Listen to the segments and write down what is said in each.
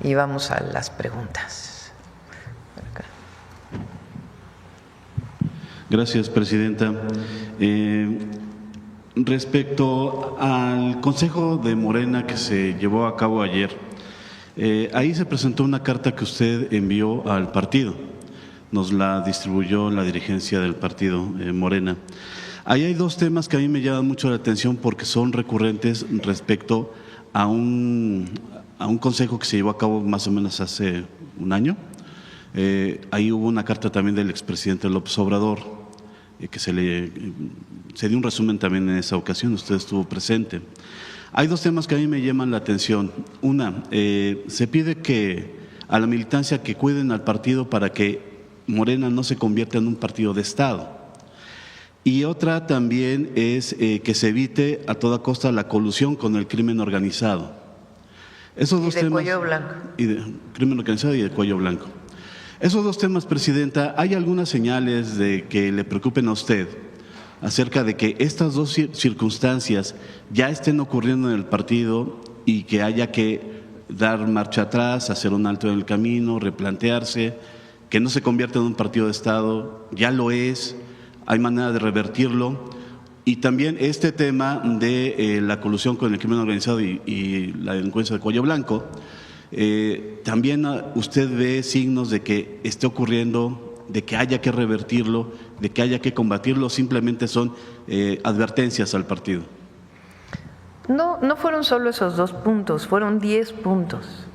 y vamos a las preguntas. Gracias, presidenta. Respecto al Consejo de Morena que se llevó a cabo ayer, ahí se presentó una carta que usted envió al partido, nos la distribuyó la dirigencia del partido Morena. Ahí hay dos temas que a mí me llaman mucho la atención porque son recurrentes respecto a un consejo que se llevó a cabo más o menos hace un año. Ahí hubo una carta también del expresidente López Obrador, que se dio un resumen también en esa ocasión, usted estuvo presente. Hay dos temas que a mí me llaman la atención. Una, se pide que a la militancia que cuiden al partido para que Morena no se convierta en un partido de Estado. Y otra también es que se evite a toda costa la colusión con el crimen organizado. Esos dos temas, cuello blanco. Y de crimen organizado y de cuello blanco. Esos dos temas, presidenta, ¿hay algunas señales de que le preocupen a usted acerca de que estas dos circunstancias ya estén ocurriendo en el partido y que haya que dar marcha atrás, hacer un alto en el camino, replantearse, que no se convierta en un partido de Estado? ¿Ya lo es? ¿Hay manera de revertirlo? Y también este tema de la colusión con el crimen organizado y la delincuencia de cuello blanco, también usted ve signos de que esté ocurriendo, de que haya que revertirlo, de que haya que combatirlo, simplemente son advertencias al partido. No fueron solo esos 2 puntos, fueron 10 puntos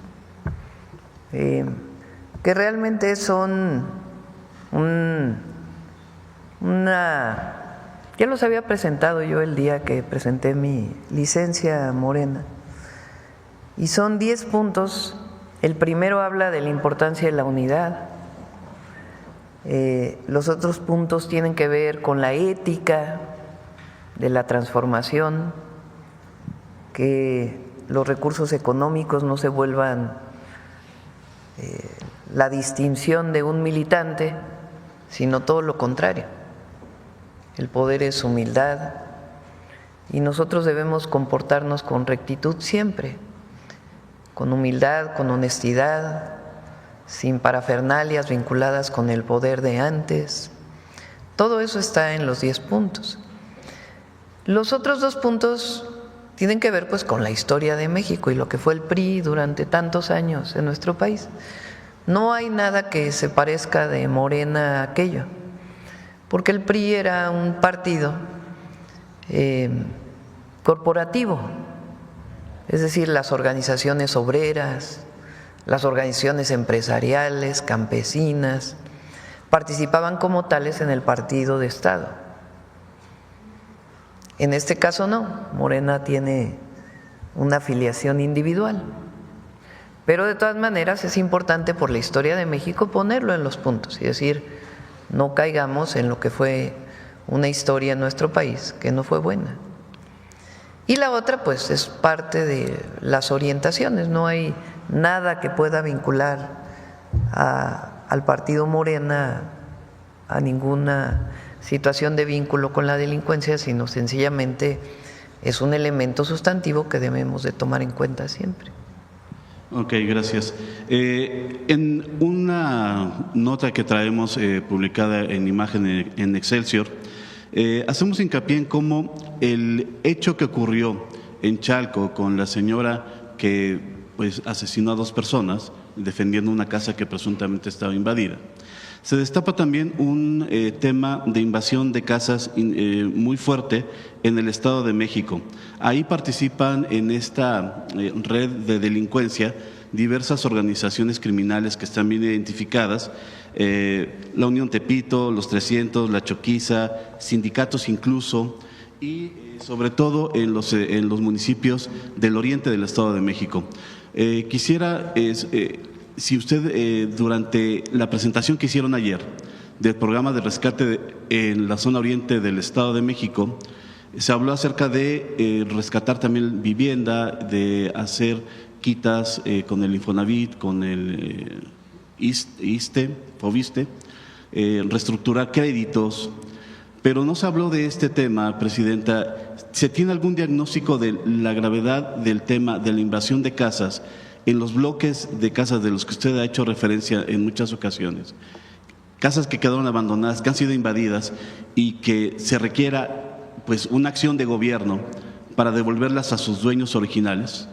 que realmente son ya los había presentado yo el día que presenté mi licencia Morena, y son 10 puntos. El primero habla de la importancia de la unidad. Los otros puntos tienen que ver con la ética de la transformación, que los recursos económicos no se vuelvan la distinción de un militante, sino todo lo contrario. El poder es humildad y nosotros debemos comportarnos con rectitud siempre, con humildad, con honestidad, sin parafernalias vinculadas con el poder de antes. Todo eso está en los 10 puntos. Los otros 2 puntos tienen que ver pues con la historia de México y lo que fue el PRI durante tantos años en nuestro país. No hay nada que se parezca de Morena a aquello, porque el PRI era un partido corporativo, es decir, las organizaciones obreras, las organizaciones empresariales, campesinas, participaban como tales en el partido de Estado. En este caso no, Morena tiene una afiliación individual, pero de todas maneras es importante por la historia de México ponerlo en los puntos y decir, no caigamos en lo que fue una historia en nuestro país que no fue buena. Y la otra pues es parte de las orientaciones, no hay nada que pueda vincular al partido Morena a ninguna situación de vínculo con la delincuencia, sino sencillamente es un elemento sustantivo que debemos de tomar en cuenta siempre. Ok, gracias. En una nota que traemos publicada en imagen en Excelsior, hacemos hincapié en cómo el hecho que ocurrió en Chalco con la señora que pues asesinó a 2 personas defendiendo una casa que presuntamente estaba invadida. Se destapa también un tema de invasión de casas muy fuerte en el Estado de México. Ahí participan en esta red de delincuencia diversas organizaciones criminales que están bien identificadas, la Unión Tepito, los 300, la Choquiza, sindicatos incluso, y sobre todo en los municipios del oriente del Estado de México. Quisiera… si usted durante la presentación que hicieron ayer del programa de rescate en la zona oriente del Estado de México, se habló acerca de rescatar también vivienda, de hacer quitas con el Infonavit, con el Fobiste, reestructurar créditos, pero no se habló de este tema, presidenta. ¿Se tiene algún diagnóstico de la gravedad del tema de la invasión de casas en los bloques de casas de los que usted ha hecho referencia en muchas ocasiones, casas que quedaron abandonadas, que han sido invadidas y que se requiera pues una acción de gobierno para devolverlas a sus dueños originales?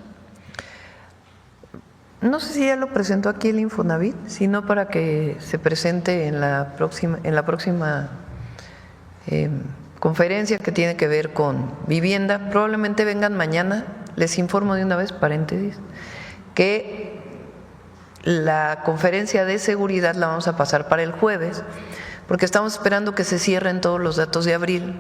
No sé si ya lo presentó aquí el Infonavit, sino para que se presente en la próxima conferencia que tiene que ver con vivienda. Probablemente vengan mañana. Les informo de una vez, paréntesis, que la conferencia de seguridad la vamos a pasar para el jueves, porque estamos esperando que se cierren todos los datos de abril.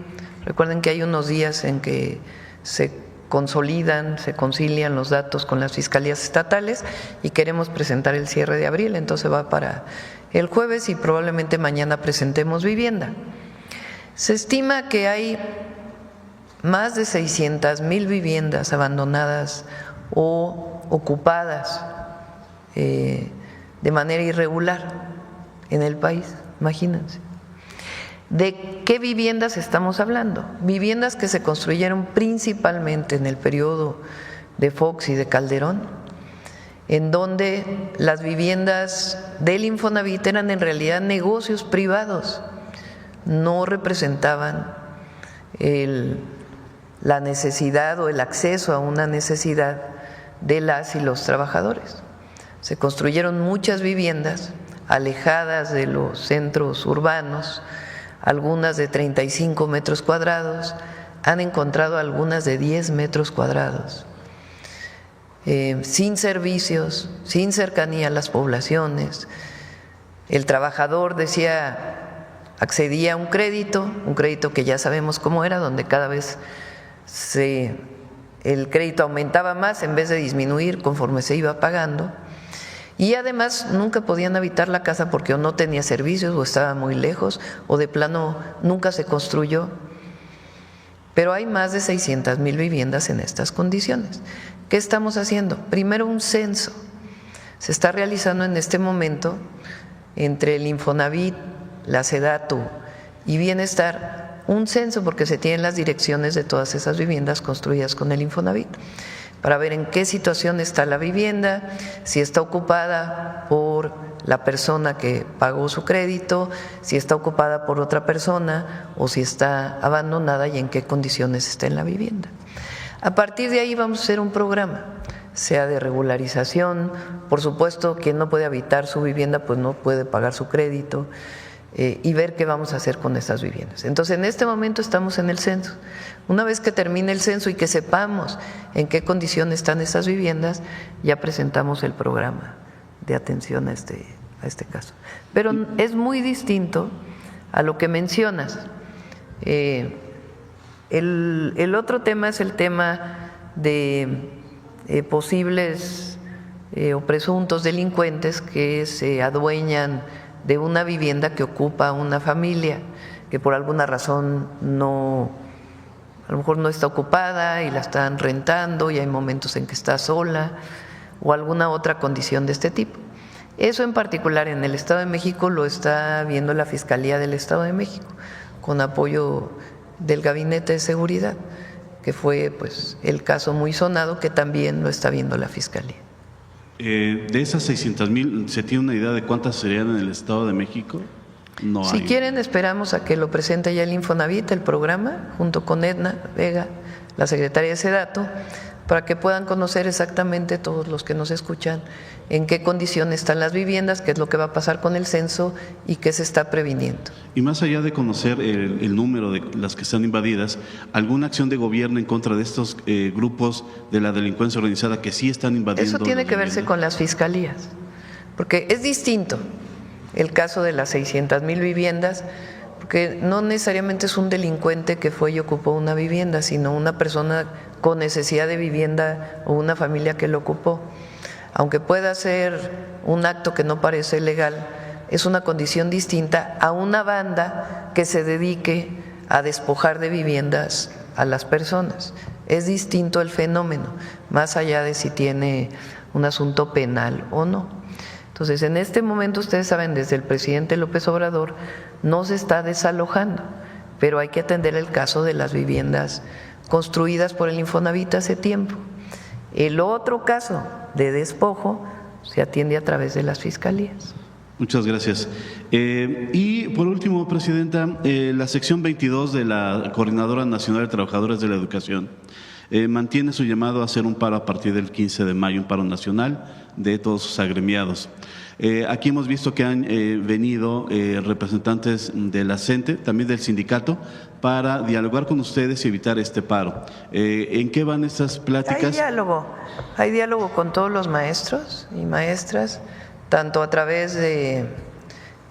Recuerden que hay unos días en que se consolidan, se concilian los datos con las fiscalías estatales y queremos presentar el cierre de abril, entonces va para el jueves y probablemente mañana presentemos vivienda. Se estima que hay más de 600,000 viviendas abandonadas o ocupadas de manera irregular en el país, imagínense. ¿De qué viviendas estamos hablando? Viviendas que se construyeron principalmente en el periodo de Fox y de Calderón, en donde las viviendas del Infonavit eran en realidad negocios privados, no representaban la necesidad o el acceso a una necesidad de las y los trabajadores. Se construyeron muchas viviendas alejadas de los centros urbanos, algunas de 35 metros cuadrados, han encontrado algunas de 10 metros cuadrados, sin servicios, sin cercanía a las poblaciones. El trabajador accedía a un crédito que ya sabemos cómo era, donde cada vez el crédito aumentaba más en vez de disminuir conforme se iba pagando. Y además nunca podían habitar la casa porque o no tenía servicios o estaba muy lejos o de plano nunca se construyó. Pero hay más de 600,000 viviendas en estas condiciones. ¿Qué estamos haciendo? Primero, un censo. Se está realizando en este momento entre el Infonavit, la SEDATU y Bienestar un censo, porque se tienen las direcciones de todas esas viviendas construidas con el Infonavit, para ver en qué situación está la vivienda, si está ocupada por la persona que pagó su crédito, si está ocupada por otra persona o si está abandonada y en qué condiciones está en la vivienda. A partir de ahí vamos a hacer un programa, sea de regularización. Por supuesto, quien no puede habitar su vivienda pues no puede pagar su crédito, y ver qué vamos a hacer con estas viviendas. Entonces, en este momento estamos en el censo. Una vez que termine el censo y que sepamos en qué condiciones están estas viviendas, ya presentamos el programa de atención a este caso. Pero es muy distinto a lo que mencionas. El otro tema es el tema de posibles o presuntos delincuentes que se adueñan de una vivienda que ocupa una familia, que por alguna razón a lo mejor no está ocupada y la están rentando y hay momentos en que está sola o alguna otra condición de este tipo. Eso en particular en el Estado de México lo está viendo la Fiscalía del Estado de México con apoyo del Gabinete de Seguridad, que fue pues el caso muy sonado que también lo está viendo la Fiscalía. De esas 600,000, ¿se tiene una idea de cuántas serían en el Estado de México? No si hay. quieren, esperamos a que lo presente ya el Infonavit, el programa, junto con Edna Vega, la secretaria de SEDATU, para que puedan conocer exactamente todos los que nos escuchan en qué condición están las viviendas, qué es lo que va a pasar con el censo y qué se está previniendo. Y más allá de conocer el número de las que están invadidas, ¿alguna acción de gobierno en contra de estos grupos de la delincuencia organizada que sí están invadiendo? Eso tiene que verse con las fiscalías, porque es distinto el caso de las 600,000 viviendas, porque no necesariamente es un delincuente que fue y ocupó una vivienda, sino una persona con necesidad de vivienda o una familia que lo ocupó. Aunque pueda ser un acto que no parece legal, es una condición distinta a una banda que se dedique a despojar de viviendas a las personas. Es distinto el fenómeno, más allá de si tiene un asunto penal o no. Entonces, en este momento, ustedes saben, desde el presidente López Obrador no se está desalojando, pero hay que atender el caso de las viviendas construidas por el Infonavit hace tiempo. El otro caso de despojo se atiende a través de las fiscalías. Muchas gracias. Y por último, Presidenta, la sección 22 de la Coordinadora Nacional de Trabajadores de la Educación mantiene su llamado a hacer un paro a partir del 15 de mayo, un paro nacional de todos sus agremiados. Aquí hemos visto que han venido representantes de la CENTE, también del sindicato, para dialogar con ustedes y evitar este paro. ¿En qué van estas pláticas? Hay diálogo con todos los maestros y maestras, tanto a través de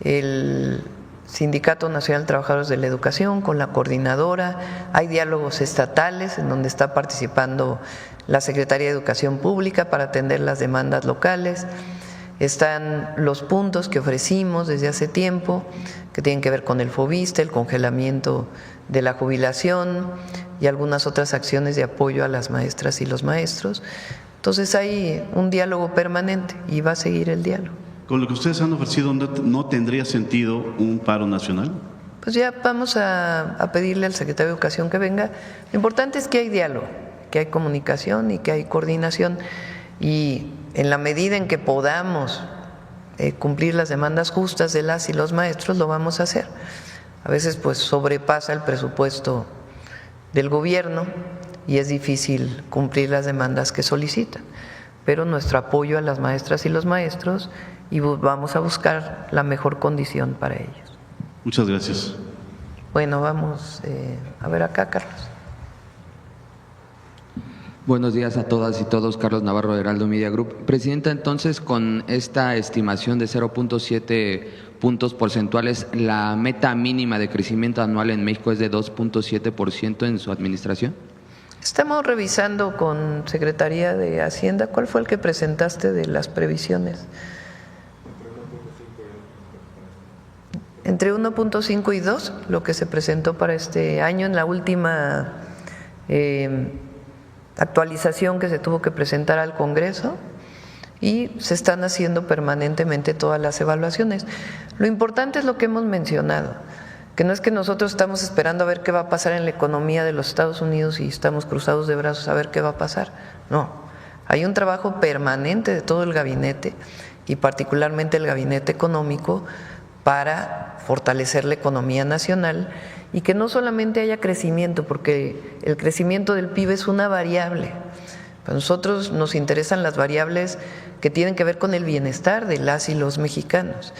el Sindicato Nacional de Trabajadores de la Educación, con la coordinadora, hay diálogos estatales en donde está participando la Secretaría de Educación Pública para atender las demandas locales, están los puntos que ofrecimos desde hace tiempo, que tienen que ver con el FOBISTE, el congelamiento de la jubilación y algunas otras acciones de apoyo a las maestras y los maestros. Entonces hay un diálogo permanente y va a seguir el diálogo. Con lo que ustedes han ofrecido, ¿no tendría sentido un paro nacional? Pues ya vamos a pedirle al secretario de Educación que venga. Lo importante es que hay diálogo, que hay comunicación y que hay coordinación. Y en la medida en que podamos cumplir las demandas justas de las y los maestros, lo vamos a hacer. A veces pues sobrepasa el presupuesto del gobierno y es difícil cumplir las demandas que solicitan, pero nuestro apoyo a las maestras y los maestros y vamos a buscar la mejor condición para ellos. Muchas gracias. Bueno, vamos a ver acá, Carlos. Buenos días a todas y todos. Carlos Navarro, de Heraldo Media Group. Presidenta, entonces, con esta estimación de 0.7 puntos porcentuales, ¿la meta mínima de crecimiento anual en México es de 2.7% en su administración? Estamos revisando con Secretaría de Hacienda. ¿Cuál fue el que presentaste de las previsiones? Entre 1.5 y 2, lo que se presentó para este año en la última actualización que se tuvo que presentar al Congreso, y se están haciendo permanentemente todas las evaluaciones. Lo importante es lo que hemos mencionado, que no es que nosotros estamos esperando a ver qué va a pasar en la economía de los Estados Unidos y estamos cruzados de brazos a ver qué va a pasar. No, hay un trabajo permanente de todo el gabinete y particularmente el gabinete económico para fortalecer la economía nacional y que no solamente haya crecimiento, porque el crecimiento del PIB es una variable. Para nosotros nos interesan las variables que tienen que ver con el bienestar de las y los mexicanos,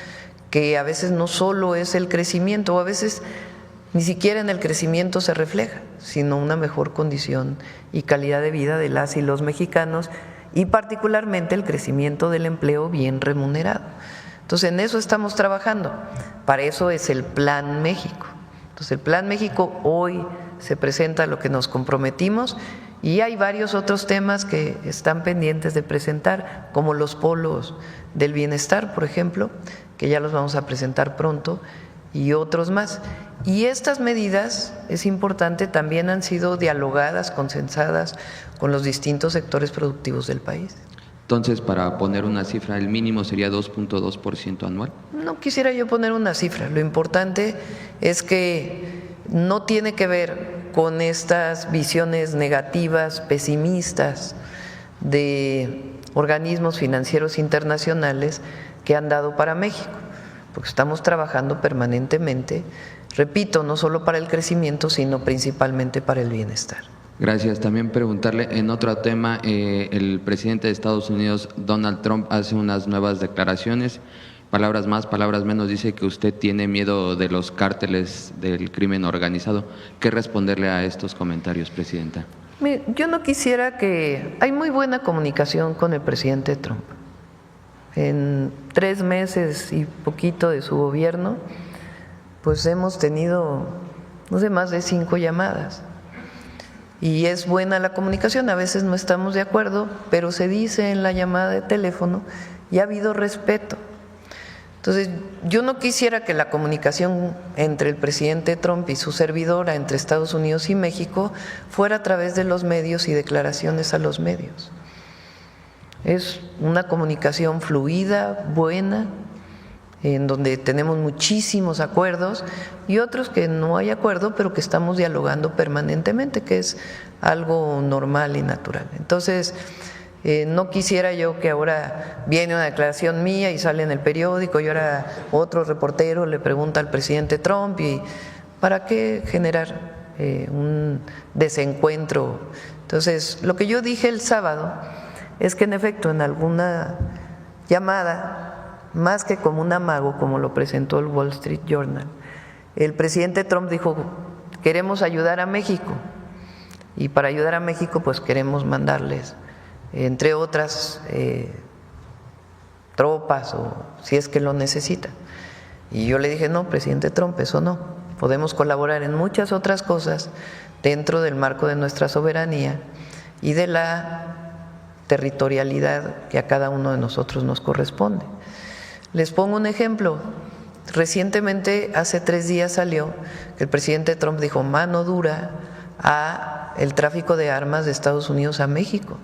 que a veces no solo es el crecimiento, o a veces ni siquiera en el crecimiento se refleja, sino una mejor condición y calidad de vida de las y los mexicanos, y particularmente el crecimiento del empleo bien remunerado. Entonces, en eso estamos trabajando. Para eso es el Plan México. Entonces, el Plan México hoy se presenta lo que nos comprometimos y hay varios otros temas que están pendientes de presentar, como los polos del bienestar, por ejemplo, que ya los vamos a presentar pronto, y otros más. Y estas medidas, es importante, también han sido dialogadas, consensadas con los distintos sectores productivos del país. Entonces, para poner una cifra, el mínimo sería 2.2% anual. No quisiera yo poner una cifra, lo importante es que no tiene que ver con estas visiones negativas, pesimistas de organismos financieros internacionales que han dado para México, porque estamos trabajando permanentemente, repito, no solo para el crecimiento, sino principalmente para el bienestar. Gracias. También preguntarle en otro tema, el presidente de Estados Unidos, Donald Trump, hace unas nuevas declaraciones, palabras más, palabras menos, dice que usted tiene miedo de los cárteles del crimen organizado. ¿Qué responderle a estos comentarios, Presidenta? Mire, yo no quisiera que… Hay muy buena comunicación con el presidente Trump. En 3 meses y poquito de su gobierno, pues hemos tenido, no sé, más de 5 llamadas. Y es buena la comunicación, a veces no estamos de acuerdo, pero se dice en la llamada de teléfono y ha habido respeto. Entonces, yo no quisiera que la comunicación entre el presidente Trump y su servidora, entre Estados Unidos y México, fuera a través de los medios y declaraciones a los medios. Es una comunicación fluida, buena, en donde tenemos muchísimos acuerdos y otros que no hay acuerdo, pero que estamos dialogando permanentemente, que es algo normal y natural. Entonces, No quisiera yo que ahora viene una declaración mía y sale en el periódico y ahora otro reportero le pregunta al presidente Trump y ¿para qué generar un desencuentro? Entonces, lo que yo dije el sábado es que en efecto en alguna llamada, más que como un amago, como lo presentó el Wall Street Journal, el presidente Trump dijo, queremos ayudar a México y para ayudar a México pues queremos mandarles, entre otras, tropas o si es que lo necesitan. Y yo le dije, no, presidente Trump, eso no. Podemos colaborar en muchas otras cosas dentro del marco de nuestra soberanía y de la territorialidad que a cada uno de nosotros nos corresponde. Les pongo un ejemplo. Recientemente, hace 3 días salió que el presidente Trump dijo mano dura a el tráfico de armas de Estados Unidos a México.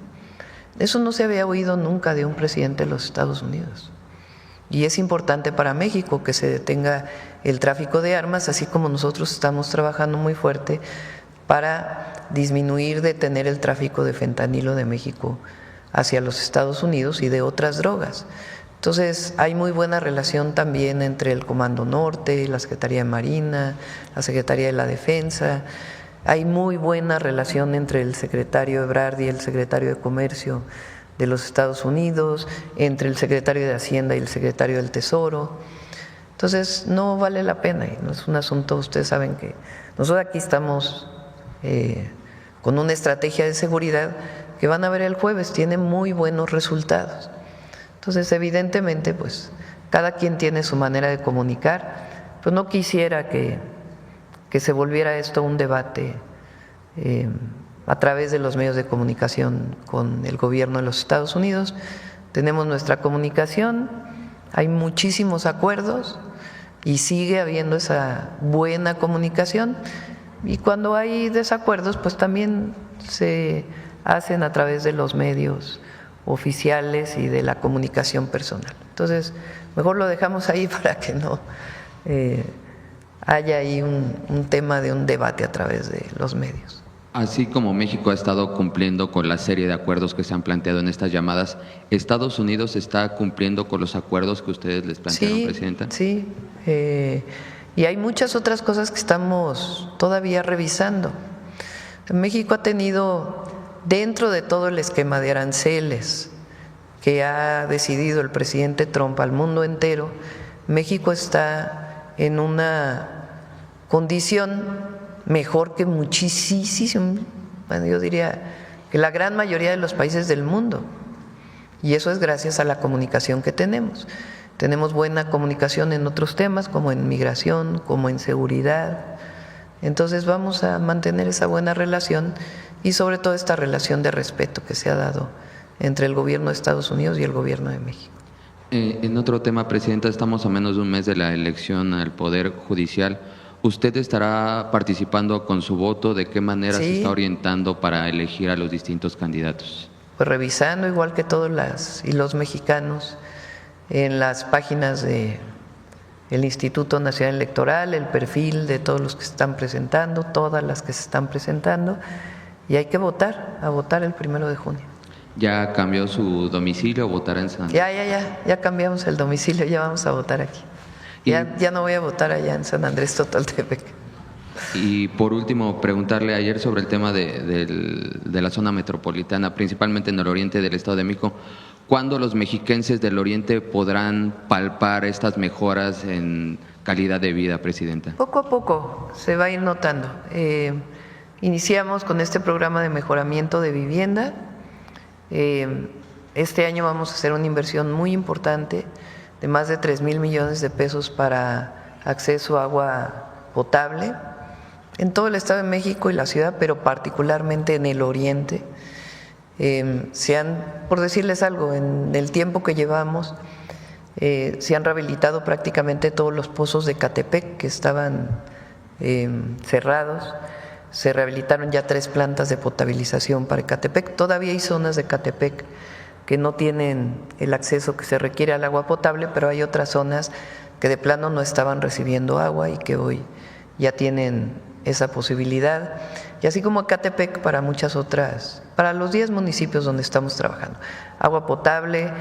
Eso no se había oído nunca de un presidente de los Estados Unidos. Y es importante para México que se detenga el tráfico de armas, así como nosotros estamos trabajando muy fuerte para disminuir, detener el tráfico de fentanilo de México hacia los Estados Unidos y de otras drogas. Entonces, hay muy buena relación también entre el Comando Norte, la Secretaría de Marina, la Secretaría de la Defensa. Hay muy buena relación entre el secretario Ebrard y el secretario de Comercio de los Estados Unidos, entre el secretario de Hacienda y el secretario del Tesoro. Entonces, no vale la pena, no es un asunto, ustedes saben que nosotros aquí estamos con una estrategia de seguridad que van a ver el jueves, tiene muy buenos resultados. Entonces, evidentemente, pues cada quien tiene su manera de comunicar, pues no quisiera que se volviera esto un debate a través de los medios de comunicación con el gobierno de los Estados Unidos. Tenemos nuestra comunicación, hay muchísimos acuerdos y sigue habiendo esa buena comunicación, y cuando hay desacuerdos pues también se hacen a través de los medios oficiales y de la comunicación personal. Entonces, mejor lo dejamos ahí para que no haya ahí un tema de un debate a través de los medios. Así como México ha estado cumpliendo con la serie de acuerdos que se han planteado en estas llamadas, ¿Estados Unidos está cumpliendo con los acuerdos que ustedes les plantearon, sí, Presidenta? Sí, y hay muchas otras cosas que estamos todavía revisando. México ha tenido, dentro de todo el esquema de aranceles que ha decidido el presidente Trump al mundo entero, México está en una condición mejor que muchísimo, bueno, yo diría que la gran mayoría de los países del mundo, y eso es gracias a la comunicación que tenemos. Tenemos buena comunicación en otros temas como en migración, como en seguridad. Entonces vamos a mantener esa buena relación y sobre todo esta relación de respeto que se ha dado entre el gobierno de Estados Unidos y el gobierno de México. En otro tema, Presidenta, estamos a menos de un mes de la elección al Poder Judicial. ¿Usted estará participando con su voto? ¿De qué manera se está orientando para elegir a los distintos candidatos? Pues revisando, igual que todos los mexicanos, en las páginas del Instituto Nacional Electoral, el perfil de todos los que se están presentando, todas las que se están presentando, y hay que votar, a votar el 1 de junio. ¿Ya cambió su domicilio o votará en San Andrés? Ya cambiamos el domicilio, ya vamos a votar aquí. Ya no voy a votar allá en San Andrés Totoltepec. Y por último, preguntarle ayer sobre el tema de la zona metropolitana, principalmente en el oriente del Estado de México. ¿Cuándo los mexiquenses del oriente podrán palpar estas mejoras en calidad de vida, Presidenta? Poco a poco se va a ir notando. Iniciamos con este programa de mejoramiento de vivienda. Este año vamos a hacer una inversión muy importante de más de 3,000 millones de pesos para acceso a agua potable en todo el Estado de México y la ciudad, pero particularmente en el oriente. Por decirles algo, en el tiempo que llevamos, se han rehabilitado prácticamente todos los pozos de Ecatepec que estaban cerrados. Se rehabilitaron ya 3 plantas de potabilización para Ecatepec. Todavía hay zonas de Ecatepec que no tienen el acceso que se requiere al agua potable, pero hay otras zonas que de plano no estaban recibiendo agua y que hoy ya tienen esa posibilidad. y así como Ecatepec para muchas otras, para los 10 municipios donde estamos trabajando. Agua potable,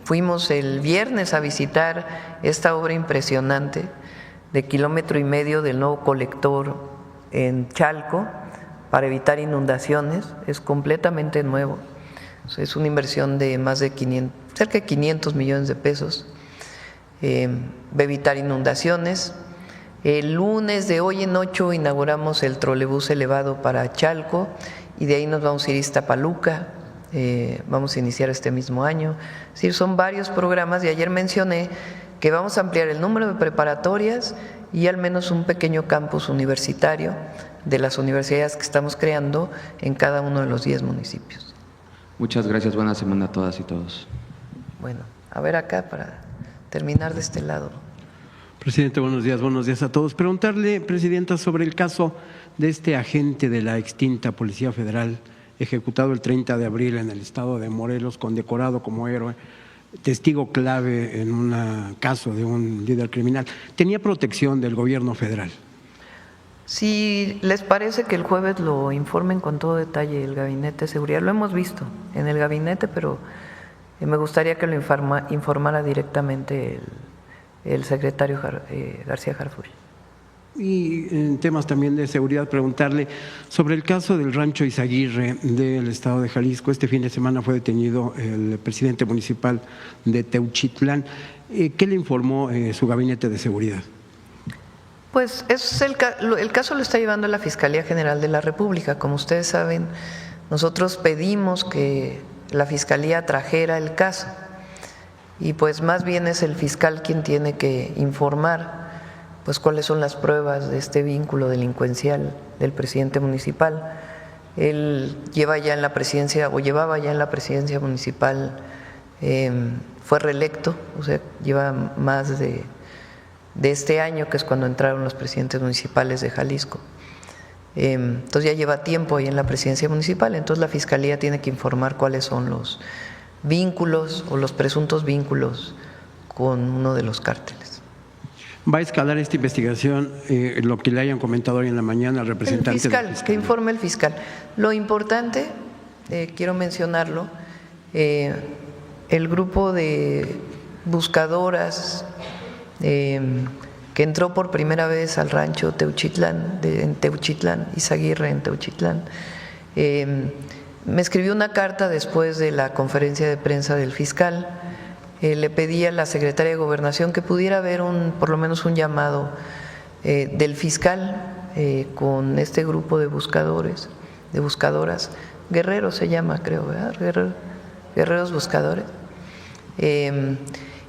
fuimos el viernes a visitar esta obra impresionante de 1,5 kilómetros del nuevo colector en Chalco para evitar inundaciones, es completamente nuevo, es una inversión de más de cerca de 500 millones de pesos, va a evitar inundaciones. El lunes de hoy en 8 inauguramos el trolebús elevado para Chalco y de ahí nos vamos a ir a Iztapaluca, vamos a iniciar este mismo año. Es decir, son varios programas y ayer mencioné que vamos a ampliar el número de preparatorias y al menos un pequeño campus universitario de las universidades que estamos creando en cada uno de los 10 municipios. Muchas gracias, buena semana a todas y todos. Bueno, a ver acá para terminar de este lado. Presidente, buenos días a todos. Preguntarle, Presidenta, sobre el caso de este agente de la extinta Policía Federal ejecutado el 30 de abril en el estado de Morelos, condecorado como héroe, testigo clave en un caso de un líder criminal. ¿Tenía protección del gobierno federal? Si les parece que el jueves lo informen con todo detalle el Gabinete de Seguridad, lo hemos visto en el gabinete, pero me gustaría que lo informara directamente el secretario García Harfuch. Y en temas también de seguridad, preguntarle sobre el caso del rancho Izaguirre del estado de Jalisco. Este fin de semana fue detenido el presidente municipal de Teuchitlán. ¿Qué le informó su gabinete de seguridad? Pues el caso lo está llevando la Fiscalía General de la República. Como ustedes saben, nosotros pedimos que la Fiscalía trajera el caso y pues más bien es el fiscal quien tiene que informar pues cuáles son las pruebas de este vínculo delincuencial del presidente municipal. Él lleva ya en la presidencia o llevaba ya en la presidencia municipal, fue reelecto, o sea, lleva más de este año, que es cuando entraron los presidentes municipales de Jalisco. Entonces ya lleva tiempo ahí en la presidencia municipal, entonces la Fiscalía tiene que informar cuáles son los vínculos o los presuntos vínculos con uno de los cárteles. ¿Va a escalar esta investigación lo que le hayan comentado hoy en la mañana al representante del fiscal? Fiscal? Que informe el fiscal. Lo importante, quiero mencionarlo, el grupo de buscadoras que entró por primera vez al rancho Teuchitlán, en Teuchitlán, Izaguirre en Teuchitlán, me escribió una carta después de la conferencia de prensa del fiscal. Le pedí a la secretaria de Gobernación que pudiera haber por lo menos un llamado del fiscal con este grupo de buscadores, de buscadoras, Guerreros se llama, creo, ¿verdad? Guerreros buscadores.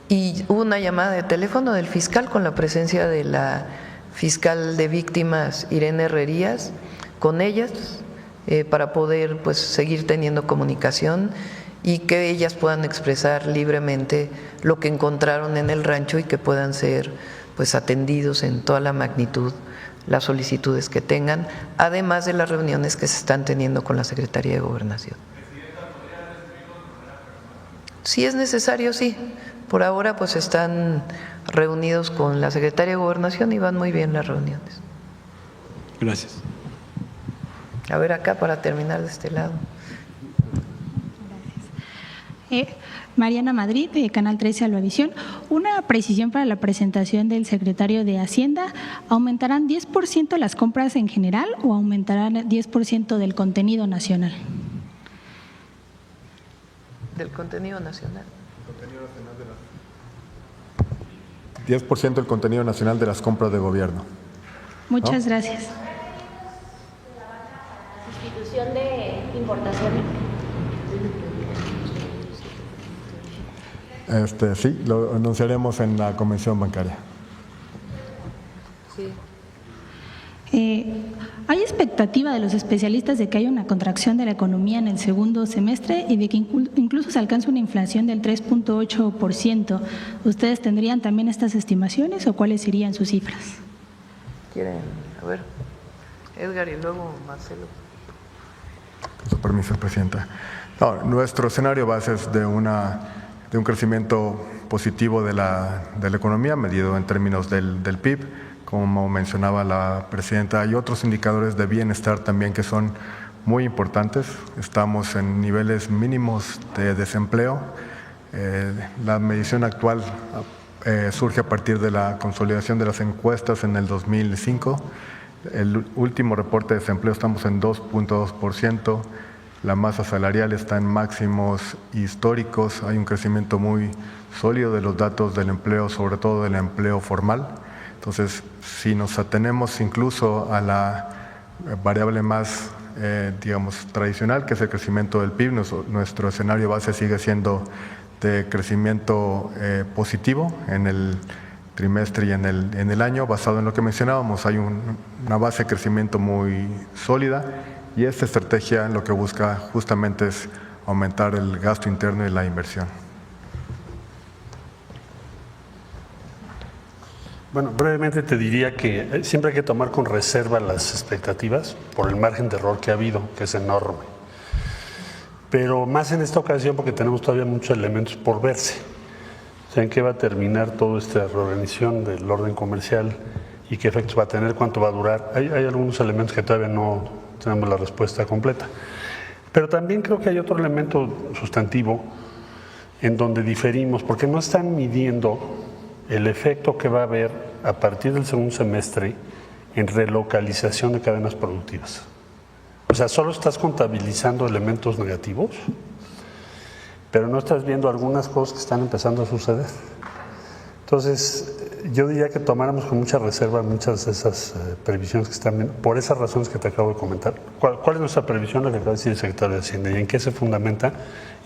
Y hubo una llamada de teléfono del fiscal con la presencia de la fiscal de víctimas, Irene Herrerías, con ellas para poder pues seguir teniendo comunicación y que ellas puedan expresar libremente lo que encontraron en el rancho y que puedan ser pues atendidos en toda la magnitud las solicitudes que tengan, además de las reuniones que se están teniendo con la Secretaría de Gobernación. Si es necesario, sí. Por ahora pues están reunidos con la Secretaría de Gobernación y van muy bien las reuniones. Gracias. A ver acá para terminar de este lado. Mariana Madrid, de Canal 13 Alvavisión. Una precisión para la presentación del secretario de Hacienda. ¿Aumentarán 10% las compras en general o aumentarán 10% del contenido nacional? Del contenido nacional. 10% del contenido nacional de las compras de gobierno. Muchas gracias. Sustitución de importaciones. Sí, lo anunciaremos en la Convención Bancaria. Sí. ¿Hay expectativa de los especialistas de que haya una contracción de la economía en el segundo semestre y de que incluso se alcance una inflación del 3.8%? ¿Ustedes tendrían también estas estimaciones o cuáles serían sus cifras? ¿Quieren? A ver, Edgar y luego Marcelo. Con su permiso, Presidenta. No, nuestro escenario base es de un crecimiento positivo de la economía, medido en términos del PIB, como mencionaba la presidenta. Hay otros indicadores de bienestar también que son muy importantes. Estamos en niveles mínimos de desempleo. La medición actual surge a partir de la consolidación de las encuestas en el 2005. El último reporte de desempleo estamos en 2.2%. La masa salarial está en máximos históricos. Hay un crecimiento muy sólido de los datos del empleo, sobre todo del empleo formal. Entonces, si nos atenemos incluso a la variable más, digamos, tradicional, que es el crecimiento del PIB, nuestro escenario base sigue siendo de crecimiento positivo en el trimestre y en el año. Basado en lo que mencionábamos, hay una base de crecimiento muy sólida y esta estrategia lo que busca justamente es aumentar el gasto interno y la inversión. Bueno, brevemente te diría que siempre hay que tomar con reserva las expectativas por el margen de error que ha habido, que es enorme. Pero más en esta ocasión porque tenemos todavía muchos elementos por verse. O sea, en qué va a terminar toda esta reorganización del orden comercial y qué efectos va a tener, cuánto va a durar. Hay algunos elementos que todavía no tenemos la respuesta completa. Pero también creo que hay otro elemento sustantivo en donde diferimos, porque no están midiendo el efecto que va a haber a partir del segundo semestre en relocalización de cadenas productivas. O sea, solo estás contabilizando elementos negativos, pero no estás viendo algunas cosas que están empezando a suceder. Entonces, yo diría que tomáramos con mucha reserva muchas de esas previsiones que están viendo, por esas razones que te acabo de comentar. ¿Cuál es nuestra previsión? Lo que acaba de decir el secretario de Hacienda. ¿Y en qué se fundamenta?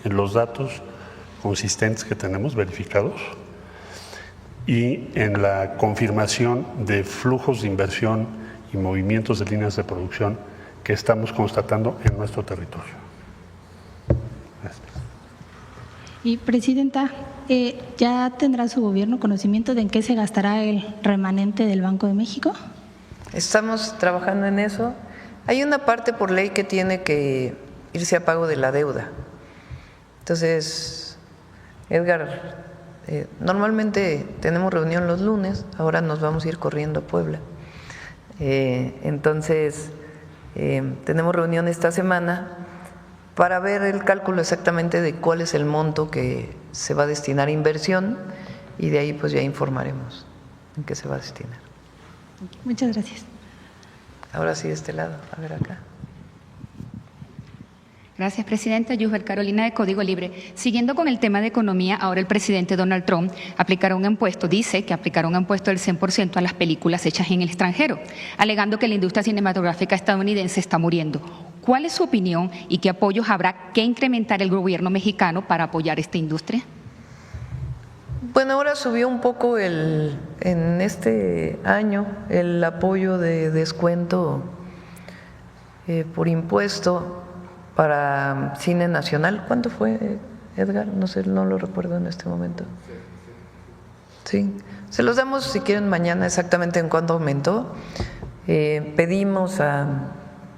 En los datos consistentes que tenemos verificados y en la confirmación de flujos de inversión y movimientos de líneas de producción que estamos constatando en nuestro territorio. Gracias. Y presidenta, ¿ya tendrá su gobierno conocimiento de en qué se gastará el remanente del Banco de México? Estamos trabajando en eso. Hay una parte por ley que tiene que irse a pago de la deuda. Entonces, Edgar, normalmente tenemos reunión los lunes, ahora nos vamos a ir corriendo a Puebla. Entonces, tenemos reunión esta semana para ver el cálculo exactamente de cuál es el monto que se va a destinar a inversión y de ahí pues ya informaremos en qué se va a destinar. Muchas gracias. Ahora sí de este lado, a ver acá. Gracias, presidenta. Yusbel Carolina, de Código Libre. Siguiendo con el tema de economía, ahora el presidente Donald Trump dice que aplicará un impuesto del 100% a las películas hechas en el extranjero, alegando que la industria cinematográfica estadounidense está muriendo. ¿Cuál es su opinión y qué apoyos habrá que incrementar el gobierno mexicano para apoyar esta industria? Bueno, ahora subió un poco en este año el apoyo de descuento por impuesto para cine nacional. ¿Cuánto fue, Edgar? No sé, no lo recuerdo en este momento. Sí, se los damos si quieren mañana exactamente en cuánto aumentó. Pedimos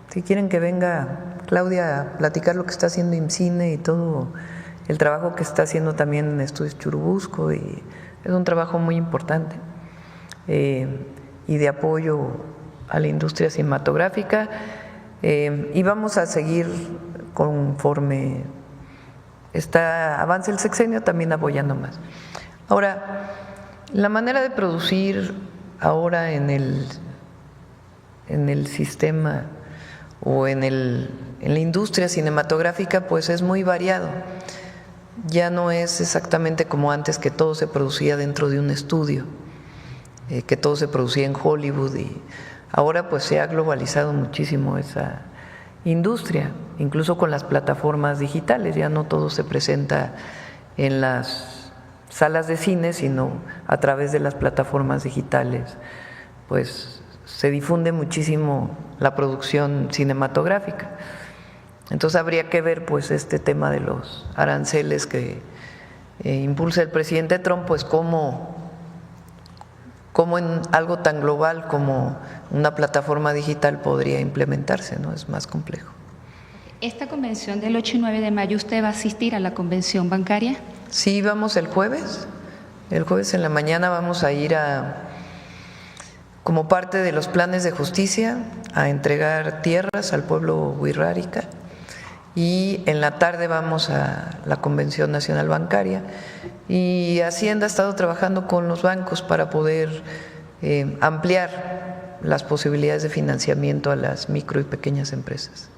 si quieren que venga Claudia a platicar lo que está haciendo IMCINE y todo el trabajo que está haciendo también en Estudios Churubusco, y es un trabajo muy importante y de apoyo a la industria cinematográfica. Y vamos a seguir conforme avance el sexenio también apoyando más. Ahora, la manera de producir ahora en el sistema o en la industria cinematográfica pues es muy variado. Ya no es exactamente como antes, que todo se producía dentro de un estudio, que todo se producía en Hollywood, y ahora pues se ha globalizado muchísimo esa industria, incluso con las plataformas digitales. Ya no todo se presenta en las salas de cine, sino a través de las plataformas digitales, pues se difunde muchísimo la producción cinematográfica. Entonces habría que ver pues este tema de los aranceles que impulsa el presidente Trump, pues cómo en algo tan global como una plataforma digital podría implementarse, ¿no? Es más complejo. ¿Esta convención del 8 y 9 de mayo usted va a asistir a la convención bancaria? Sí, vamos el jueves. El jueves en la mañana vamos a ir como parte de los planes de justicia, a entregar tierras al pueblo wixárika, y en la tarde vamos a la Convención Nacional Bancaria, y Hacienda ha estado trabajando con los bancos para poder ampliar las posibilidades de financiamiento a las micro y pequeñas empresas.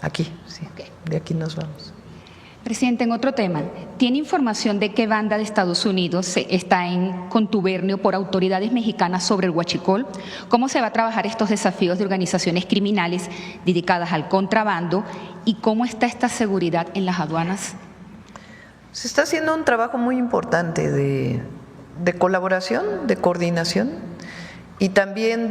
Aquí, sí, de aquí nos vamos. Presidente, en otro tema, ¿tiene información de qué banda de Estados Unidos está en contubernio por autoridades mexicanas sobre el huachicol? ¿Cómo se va a trabajar estos desafíos de organizaciones criminales dedicadas al contrabando y cómo está esta seguridad en las aduanas? Se está haciendo un trabajo muy importante de colaboración, de coordinación y también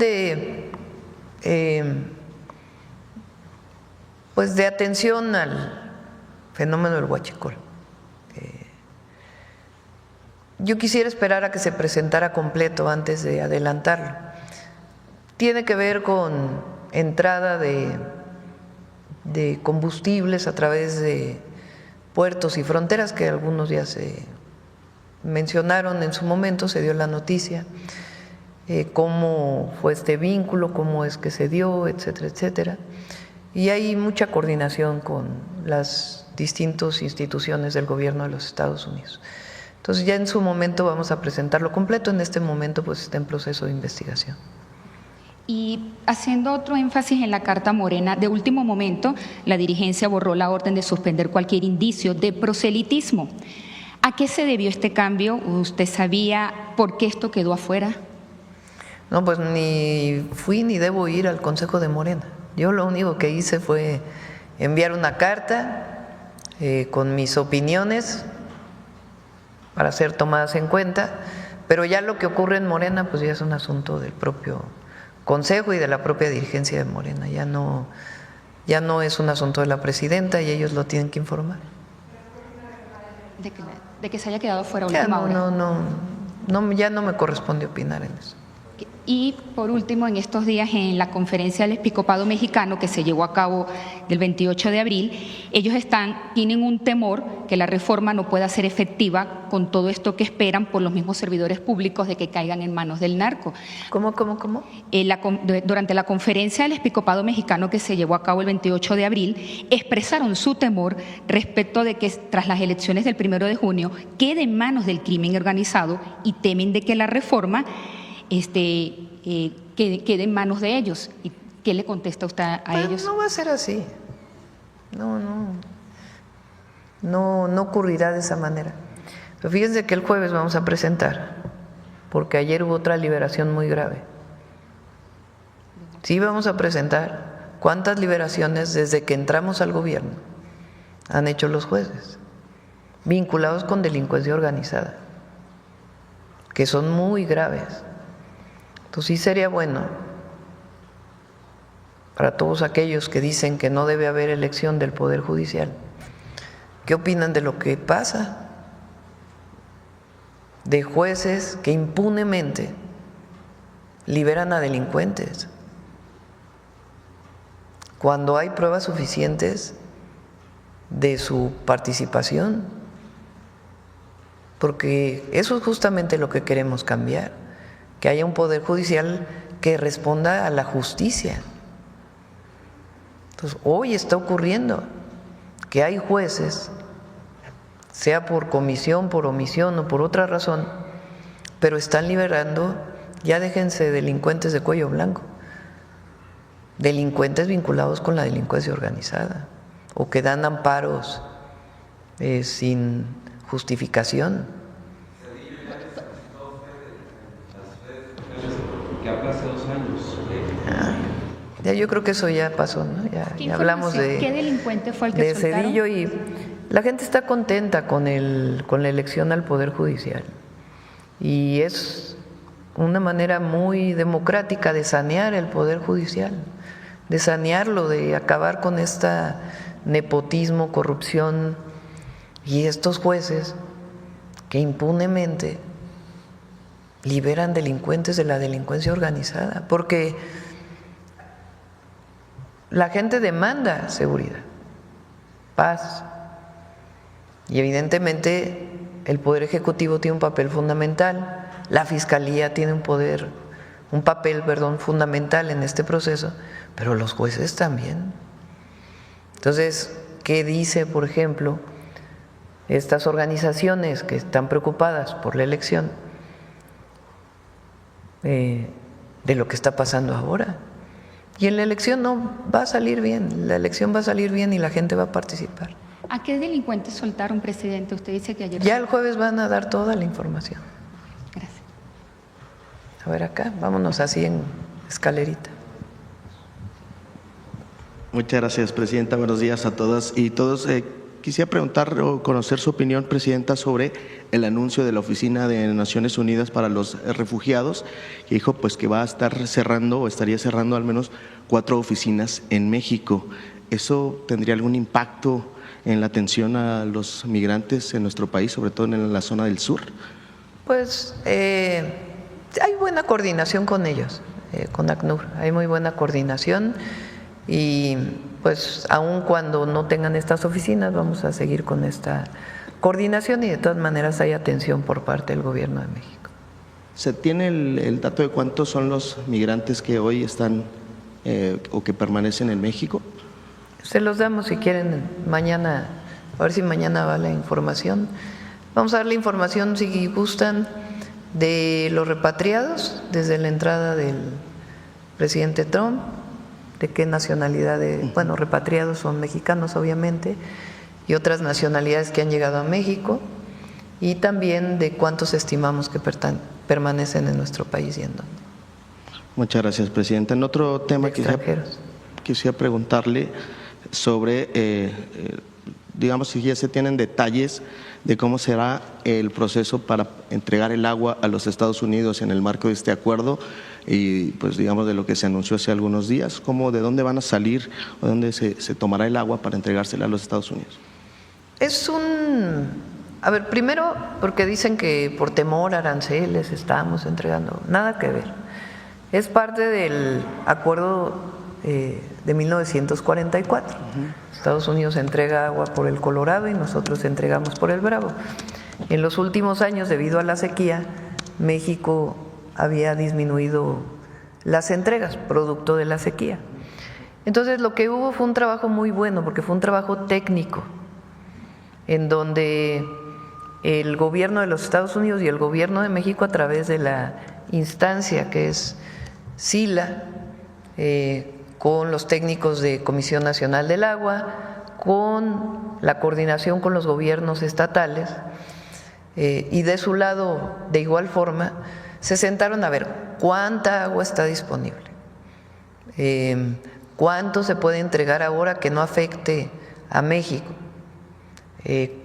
pues de atención al fenómeno del huachicol. Yo quisiera esperar a que se presentara completo antes de adelantarlo. Tiene que ver con entrada de combustibles a través de puertos y fronteras, que algunos ya se mencionaron en su momento, se dio la noticia, cómo fue este vínculo, cómo es que se dio, etcétera, etcétera. Y hay mucha coordinación con las distintas instituciones del gobierno de los Estados Unidos. Entonces ya en su momento vamos a presentarlo completo, en este momento pues está en proceso de investigación. Y haciendo otro énfasis en la Carta Morena, de último momento la dirigencia borró la orden de suspender cualquier indicio de proselitismo. ¿A qué se debió este cambio? ¿Usted sabía por qué esto quedó afuera? No, pues ni fui ni debo ir al Consejo de Morena. Yo lo único que hice fue enviar una carta con mis opiniones para ser tomadas en cuenta, pero ya lo que ocurre en Morena pues ya es un asunto del propio Consejo y de la propia dirigencia de Morena, ya no es un asunto de la presidenta y ellos lo tienen que informar. De que se haya quedado fuera Ya última hora. Ya no me corresponde opinar en eso. Y por último, en estos días en la conferencia del Episcopado Mexicano que se llevó a cabo del 28 de abril, ellos tienen un temor que la reforma no pueda ser efectiva con todo esto que esperan por los mismos servidores públicos de que caigan en manos del narco. ¿Cómo? Durante la conferencia del Episcopado Mexicano que se llevó a cabo el 28 de abril, expresaron su temor respecto de que tras las elecciones del 1 de junio quede en manos del crimen organizado y temen de que la reforma quede en manos de ellos. ¿Y qué le contesta usted a ellos? No va a ser así. No ocurrirá de esa manera. Pero fíjense que el jueves vamos a presentar, porque ayer hubo otra liberación muy grave. Sí vamos a presentar cuántas liberaciones desde que entramos al gobierno han hecho los jueces, vinculados con delincuencia organizada, que son muy graves. Entonces sí sería bueno para todos aquellos que dicen que no debe haber elección del Poder Judicial. ¿Qué opinan de lo que pasa? De jueces que impunemente liberan a delincuentes cuando hay pruebas suficientes de su participación, porque eso es justamente lo que queremos cambiar, que haya un Poder Judicial que responda a la justicia. Entonces, hoy está ocurriendo que hay jueces, sea por comisión, por omisión o por otra razón, pero están liberando, ya déjense delincuentes de cuello blanco, delincuentes vinculados con la delincuencia organizada o que dan amparos sin justificación. Que hace 2 años. Ya yo creo que eso ya pasó, ¿no? Ya hablamos de ¿Qué delincuente fue el que soltaron? Cedillo, y la gente está contenta con la elección al Poder Judicial y es una manera muy democrática de sanear el Poder Judicial, de sanearlo, de acabar con esta nepotismo, corrupción y estos jueces que impunemente liberan delincuentes de la delincuencia organizada, porque la gente demanda seguridad, paz, y evidentemente el Poder Ejecutivo tiene un papel fundamental, la Fiscalía tiene un papel fundamental en este proceso, pero los jueces también. Entonces, ¿qué dice, por ejemplo, estas organizaciones que están preocupadas por la elección de lo que está pasando ahora? Y en la elección no va a salir bien, la elección va a salir bien y la gente va a participar. ¿A qué delincuentes soltaron, presidente? Usted dice que ayer... Ya el jueves van a dar toda la información. Gracias. A ver acá, vámonos así en escalerita. Muchas gracias, presidenta. Buenos días a todas y todos. Quisiera preguntar o conocer su opinión, presidenta, sobre el anuncio de la Oficina de Naciones Unidas para los Refugiados, que dijo pues que va a estar cerrando o estaría cerrando al menos 4 oficinas en México. ¿Eso tendría algún impacto en la atención a los migrantes en nuestro país, sobre todo en la zona del sur? Pues hay buena coordinación con ellos, con ACNUR, hay muy buena coordinación y pues aun cuando no tengan estas oficinas vamos a seguir con esta coordinación y de todas maneras hay atención por parte del Gobierno de México. ¿Se tiene el dato de cuántos son los migrantes que hoy están o que permanecen en México? Se los damos si quieren mañana, a ver si mañana va la información. Vamos a dar la información si gustan de los repatriados desde la entrada del presidente Trump, de qué nacionalidades, bueno, repatriados son mexicanos obviamente, y otras nacionalidades que han llegado a México, y también de cuántos estimamos que permanecen en nuestro país y en dónde. Muchas gracias, presidenta. En otro tema quisiera preguntarle sobre, digamos, si ya se tienen detalles de cómo será el proceso para entregar el agua a los Estados Unidos en el marco de este acuerdo y pues digamos de lo que se anunció hace algunos días, cómo, de dónde van a salir o de dónde se tomará el agua para entregársela a los Estados Unidos. A ver, primero porque dicen que por temor a aranceles estamos entregando, nada que ver. Es parte del acuerdo de 1944. Estados Unidos entrega agua por el Colorado y nosotros entregamos por el Bravo. En los últimos años, debido a la sequía, México había disminuido las entregas, producto de la sequía. Entonces, lo que hubo fue un trabajo muy bueno, porque fue un trabajo técnico, en donde el gobierno de los Estados Unidos y el gobierno de México, a través de la instancia que es SILA, con los técnicos de Comisión Nacional del Agua, con la coordinación con los gobiernos estatales y de su lado, de igual forma, se sentaron a ver cuánta agua está disponible, cuánto se puede entregar ahora que no afecte a México,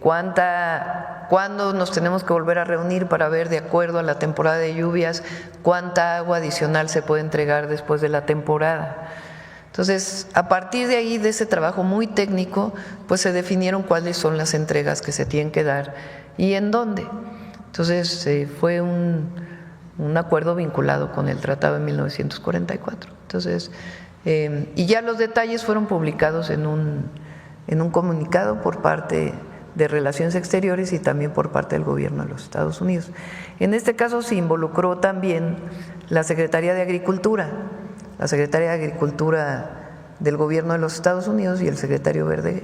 cuándo nos tenemos que volver a reunir para ver, de acuerdo a la temporada de lluvias, cuánta agua adicional se puede entregar después de la temporada. Entonces, a partir de ahí, de ese trabajo muy técnico, pues se definieron cuáles son las entregas que se tienen que dar y en dónde. Entonces, fue un acuerdo vinculado con el Tratado de 1944. Entonces, y ya los detalles fueron publicados en un comunicado por parte de Relaciones Exteriores y también por parte del gobierno de los Estados Unidos. En este caso se involucró también la Secretaría de Agricultura, la Secretaría de Agricultura del gobierno de los Estados Unidos y el secretario Verde,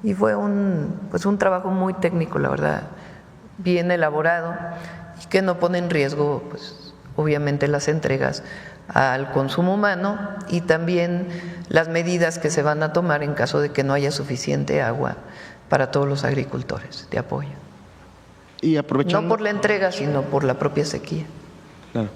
y fue un trabajo muy técnico, la verdad, bien elaborado y que no pone en riesgo, pues, obviamente las entregas al consumo humano y también las medidas que se van a tomar en caso de que no haya suficiente agua para todos los agricultores de apoyo. Y aprovechando, no por la entrega, sino por la propia sequía. Claro.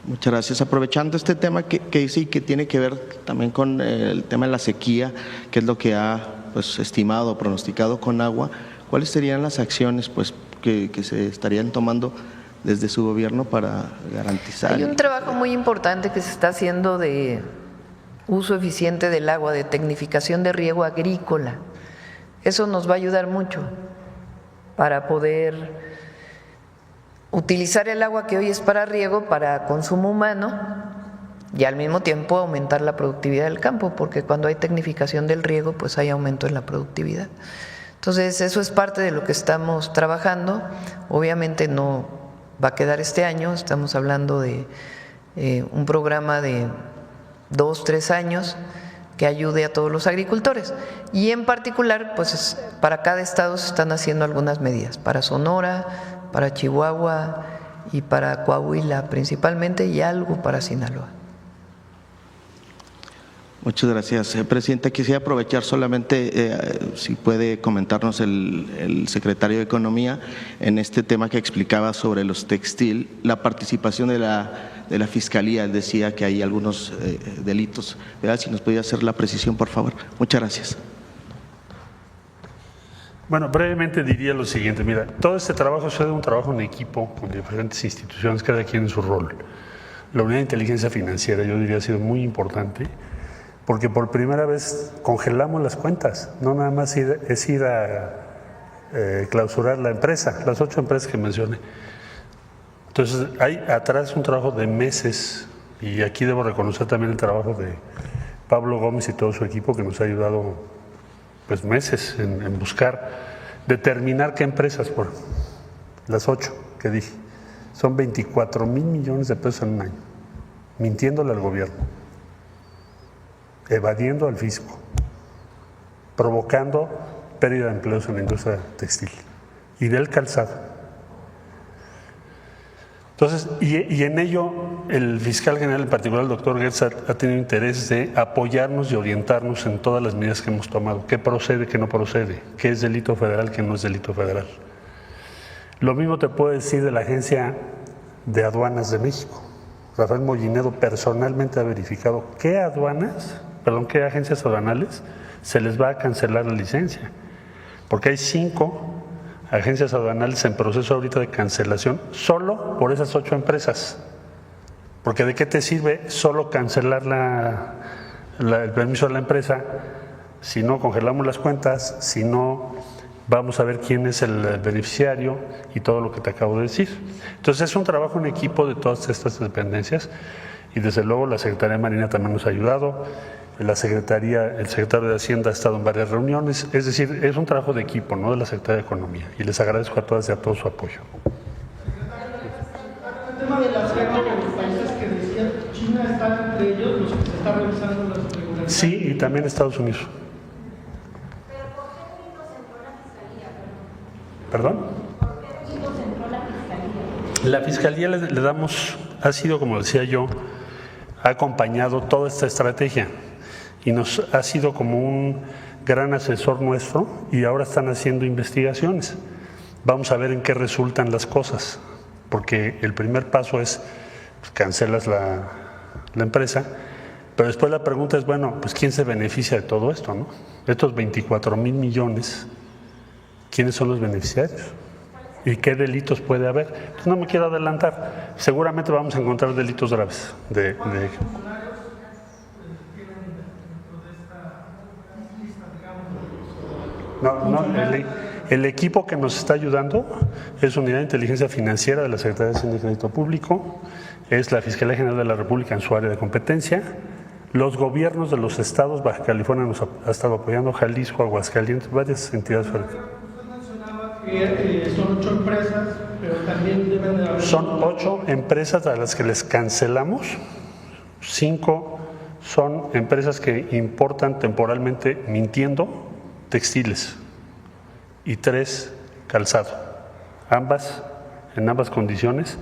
Muchas gracias. Aprovechando este tema que sí que tiene que ver también con el tema de la sequía, que es lo que ha pues estimado, pronosticado con agua, ¿cuáles serían las acciones pues que se estarían tomando desde su gobierno para garantizar? Hay un trabajo muy importante que se está haciendo de uso eficiente del agua, de tecnificación de riego agrícola. Eso nos va a ayudar mucho para poder utilizar el agua que hoy es para riego, para consumo humano y al mismo tiempo aumentar la productividad del campo, porque cuando hay tecnificación del riego, pues hay aumento en la productividad. Entonces, eso es parte de lo que estamos trabajando. Obviamente no va a quedar este año. Estamos hablando de un programa de 2, 3 años que ayude a todos los agricultores. Y en particular, pues para cada estado se están haciendo algunas medidas, para Sonora, para Chihuahua y para Coahuila principalmente, y algo para Sinaloa. Muchas gracias, presidenta. Quisiera aprovechar solamente, si puede comentarnos el secretario de Economía en este tema que explicaba sobre los textil, la participación de la Fiscalía. Él decía que hay algunos delitos, ¿verdad? Si nos podía hacer la precisión, por favor. Muchas gracias. Bueno, brevemente diría lo siguiente. Mira, todo este trabajo es un trabajo en equipo con diferentes instituciones, cada quien en su rol. La unidad de inteligencia financiera, yo diría, ha sido muy importante, porque por primera vez congelamos las cuentas, no nada más es ir a clausurar la empresa, las 8 empresas que mencioné. Entonces, hay atrás un trabajo de meses, y aquí debo reconocer también el trabajo de Pablo Gómez y todo su equipo, que nos ha ayudado pues meses en buscar, determinar qué empresas, por las 8 que dije, son 24,000 millones de pesos en un año, mintiéndole al gobierno, evadiendo al fisco, provocando pérdida de empleos en la industria textil y del calzado. Entonces, y en ello el fiscal general, en particular el doctor Gertz, ha tenido interés de apoyarnos y orientarnos en todas las medidas que hemos tomado, qué procede, qué no procede, qué es delito federal, qué no es delito federal. Lo mismo te puedo decir de la Agencia de Aduanas de México. Rafael Mollinedo personalmente ha verificado qué agencias aduanales se les va a cancelar la licencia, porque hay 5 agencias aduanales en proceso ahorita de cancelación solo por esas 8 empresas. Porque ¿de qué te sirve solo cancelar el permiso de la empresa si no congelamos las cuentas, si no vamos a ver quién es el beneficiario y todo lo que te acabo de decir? Entonces es un trabajo en equipo de todas estas dependencias, y desde luego la Secretaría de Marina también nos ha ayudado. El secretario de Hacienda ha estado en varias reuniones, es decir, es un trabajo de equipo, no de la Secretaría de Economía, y les agradezco a todas y a todos su apoyo. El tema de las guerras de los países que decían China está entre ellos, los que se están revisando las regularidades. Sí, y también Estados Unidos. ¿Pero por qué gritos entró la Fiscalía? ¿Perdón? ¿Por qué gritos entró la Fiscalía? La Fiscalía le damos, ha sido, como decía yo, ha acompañado toda esta estrategia y nos ha sido como un gran asesor nuestro, y ahora están haciendo investigaciones. Vamos a ver en qué resultan las cosas, porque el primer paso es pues, cancelas la empresa, pero después la pregunta es, bueno, pues ¿quién se beneficia de todo esto, no? Estos 24,000 millones, ¿quiénes son los beneficiarios? ¿Y qué delitos puede haber? Pues no me quiero adelantar, seguramente vamos a encontrar delitos graves No, el equipo que nos está ayudando es Unidad de Inteligencia Financiera de la Secretaría de Hacienda y Crédito Público, es la Fiscalía General de la República en su área de competencia, los gobiernos de los estados. Baja California nos ha estado apoyando, Jalisco, Aguascalientes, varias entidades federales. Usted mencionaba que son 8 empresas, pero también deben de haber... Son 8 empresas a las que les cancelamos, 5 son empresas que importan temporalmente, mintiendo, textiles, y 3 calzado. En ambas condiciones,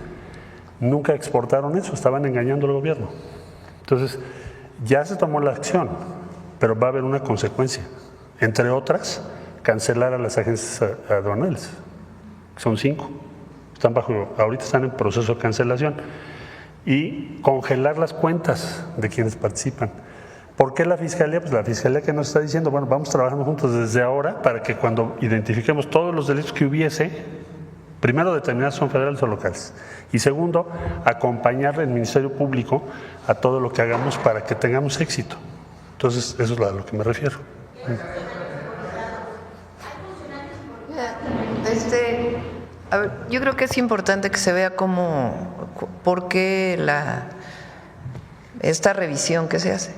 nunca exportaron eso, estaban engañando al gobierno. Entonces, ya se tomó la acción, pero va a haber una consecuencia. Entre otras, cancelar a las agencias aduanales. Son 5. Ahorita están en proceso de cancelación. Y congelar las cuentas de quienes participan. ¿Por qué la Fiscalía? Pues la Fiscalía que nos está diciendo, bueno, vamos trabajando juntos desde ahora para que cuando identifiquemos todos los delitos que hubiese, primero determinar si son federales o locales, y segundo, acompañar al Ministerio Público a todo lo que hagamos para que tengamos éxito. Entonces, eso es a lo que me refiero. A ver, yo creo que es importante que se vea por qué esta revisión que se hace.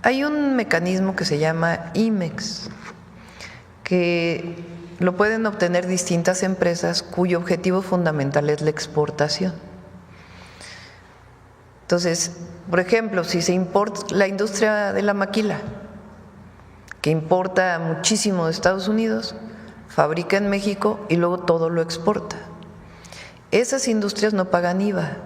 Hay un mecanismo que se llama IMEX, que lo pueden obtener distintas empresas cuyo objetivo fundamental es la exportación. Entonces, por ejemplo, si se importa la industria de la maquila, que importa muchísimo de Estados Unidos, fabrica en México y luego todo lo exporta. Esas industrias no pagan IVA,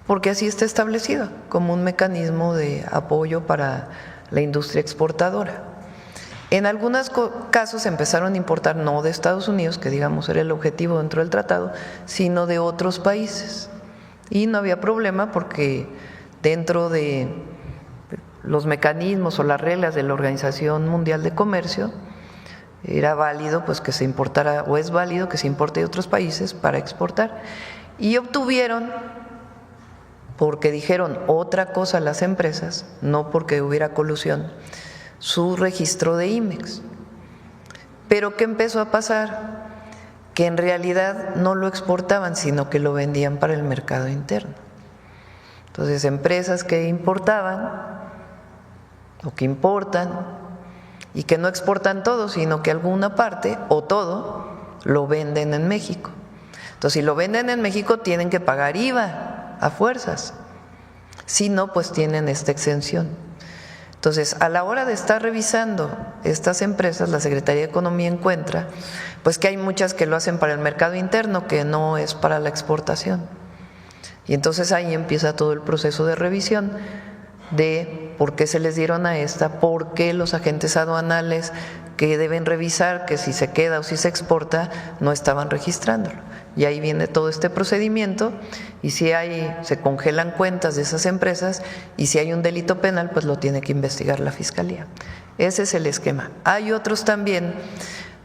porque así está establecido como un mecanismo de apoyo para la industria exportadora. En algunos casos empezaron a importar no de Estados Unidos, que digamos era el objetivo dentro del tratado, sino de otros países. Y no había problema porque dentro de los mecanismos o las reglas de la Organización Mundial de Comercio era válido pues que se importara, o es válido que se importe de otros países para exportar. Y obtuvieron, porque dijeron otra cosa las empresas, no porque hubiera colusión, su registro de IMEX. Pero ¿qué empezó a pasar? Que en realidad no lo exportaban, sino que lo vendían para el mercado interno. Entonces, empresas que importaban o que importan y que no exportan todo, sino que alguna parte o todo lo venden en México. Entonces, si lo venden en México, tienen que pagar IVA a fuerzas. Si no, pues tienen esta exención. Entonces, a la hora de estar revisando estas empresas, la Secretaría de Economía encuentra pues que hay muchas que lo hacen para el mercado interno, que no es para la exportación. Y entonces ahí empieza todo el proceso de revisión de por qué se les dieron a esta, por qué los agentes aduanales que deben revisar que si se queda o si se exporta no estaban registrándolo. Y ahí viene todo este procedimiento, y si se congelan cuentas de esas empresas, y si hay un delito penal, pues lo tiene que investigar la Fiscalía. Ese es el esquema. Hay otros también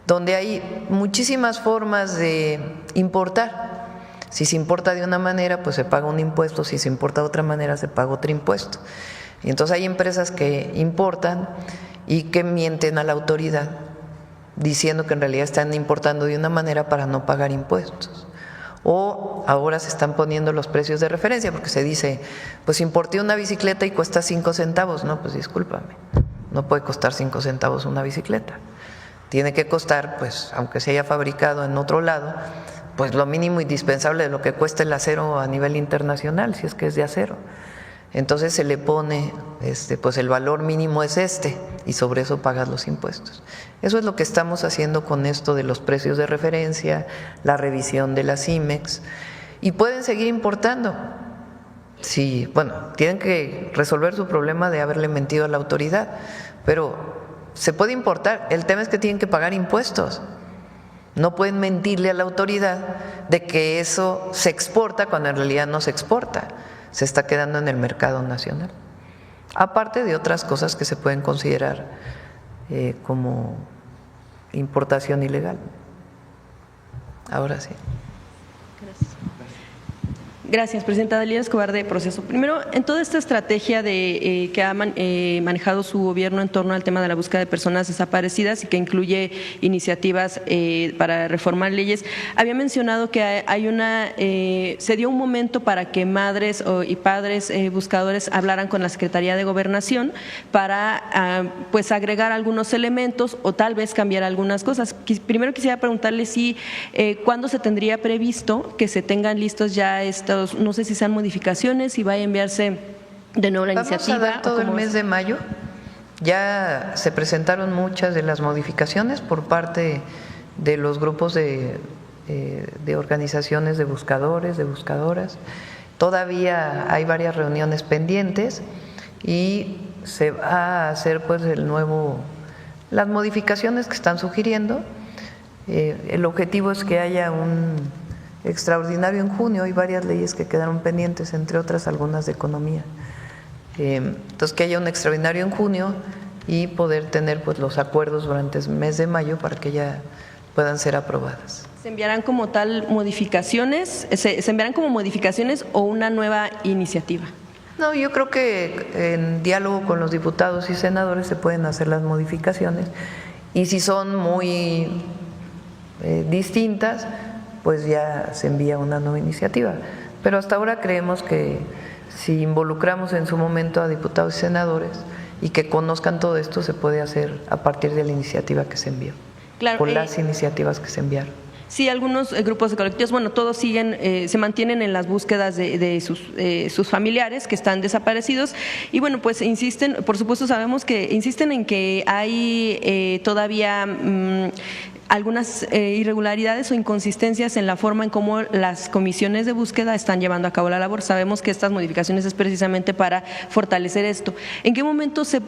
donde hay muchísimas formas de importar. Si se importa de una manera, pues se paga un impuesto, si se importa de otra manera, se paga otro impuesto. Y entonces hay empresas que importan y que mienten a la autoridad, diciendo que en realidad están importando de una manera para no pagar impuestos. O ahora se están poniendo los precios de referencia, porque se dice, pues importé una bicicleta y cuesta 5 centavos. No, pues discúlpame, no puede costar 5 centavos una bicicleta. Tiene que costar, pues, aunque se haya fabricado en otro lado, pues lo mínimo indispensable de lo que cuesta el acero a nivel internacional, si es que es de acero. Entonces se le pone, pues el valor mínimo es y sobre eso pagas los impuestos. Eso es lo que estamos haciendo con esto de los precios de referencia, la revisión de las IMEX, y pueden seguir importando. Sí, bueno, tienen que resolver su problema de haberle mentido a la autoridad, pero se puede importar. El tema es que tienen que pagar impuestos. No pueden mentirle a la autoridad de que eso se exporta cuando en realidad no se exporta, se está quedando en el mercado nacional. Aparte de otras cosas que se pueden considerar como importación ilegal. Ahora sí. Gracias. Gracias, presidenta. Dalila Escobar, de Proceso. Primero, en toda esta estrategia que ha manejado su gobierno en torno al tema de la búsqueda de personas desaparecidas y que incluye iniciativas para reformar leyes, había mencionado que se dio un momento para que madres y padres buscadores hablaran con la Secretaría de Gobernación para pues agregar algunos elementos o tal vez cambiar algunas cosas. Primero quisiera preguntarle si cuándo se tendría previsto que se tengan listos ya estos, no sé si sean modificaciones, si va a enviarse de nuevo la iniciativa. Vamos a dar todo el mes de mayo. Ya se presentaron muchas de las modificaciones por parte de los grupos de organizaciones de buscadores, de buscadoras. Todavía hay varias reuniones pendientes y se va a hacer pues las modificaciones que están sugiriendo. El objetivo es que haya un extraordinario en junio. Hay varias leyes que quedaron pendientes, entre otras algunas de economía. Entonces, que haya un extraordinario en junio y poder tener pues los acuerdos durante el mes de mayo para que ya puedan ser aprobadas. ¿Se enviarán como tal modificaciones? ¿Se enviarán como modificaciones o una nueva iniciativa? No, yo creo que en diálogo con los diputados y senadores se pueden hacer las modificaciones, y si son muy distintas, pues ya se envía una nueva iniciativa. Pero hasta ahora creemos que si involucramos en su momento a diputados y senadores y que conozcan todo esto se puede hacer a partir de la iniciativa que se envió, claro, o las iniciativas que se enviaron. Sí, algunos grupos de colectivos, bueno, todos siguen, se mantienen en las búsquedas de sus familiares que están desaparecidos y bueno, pues insisten, por supuesto sabemos que insisten en que hay todavía algunas irregularidades o inconsistencias en la forma en cómo las comisiones de búsqueda están llevando a cabo la labor. Sabemos que estas modificaciones es precisamente para fortalecer esto. ¿En qué momento se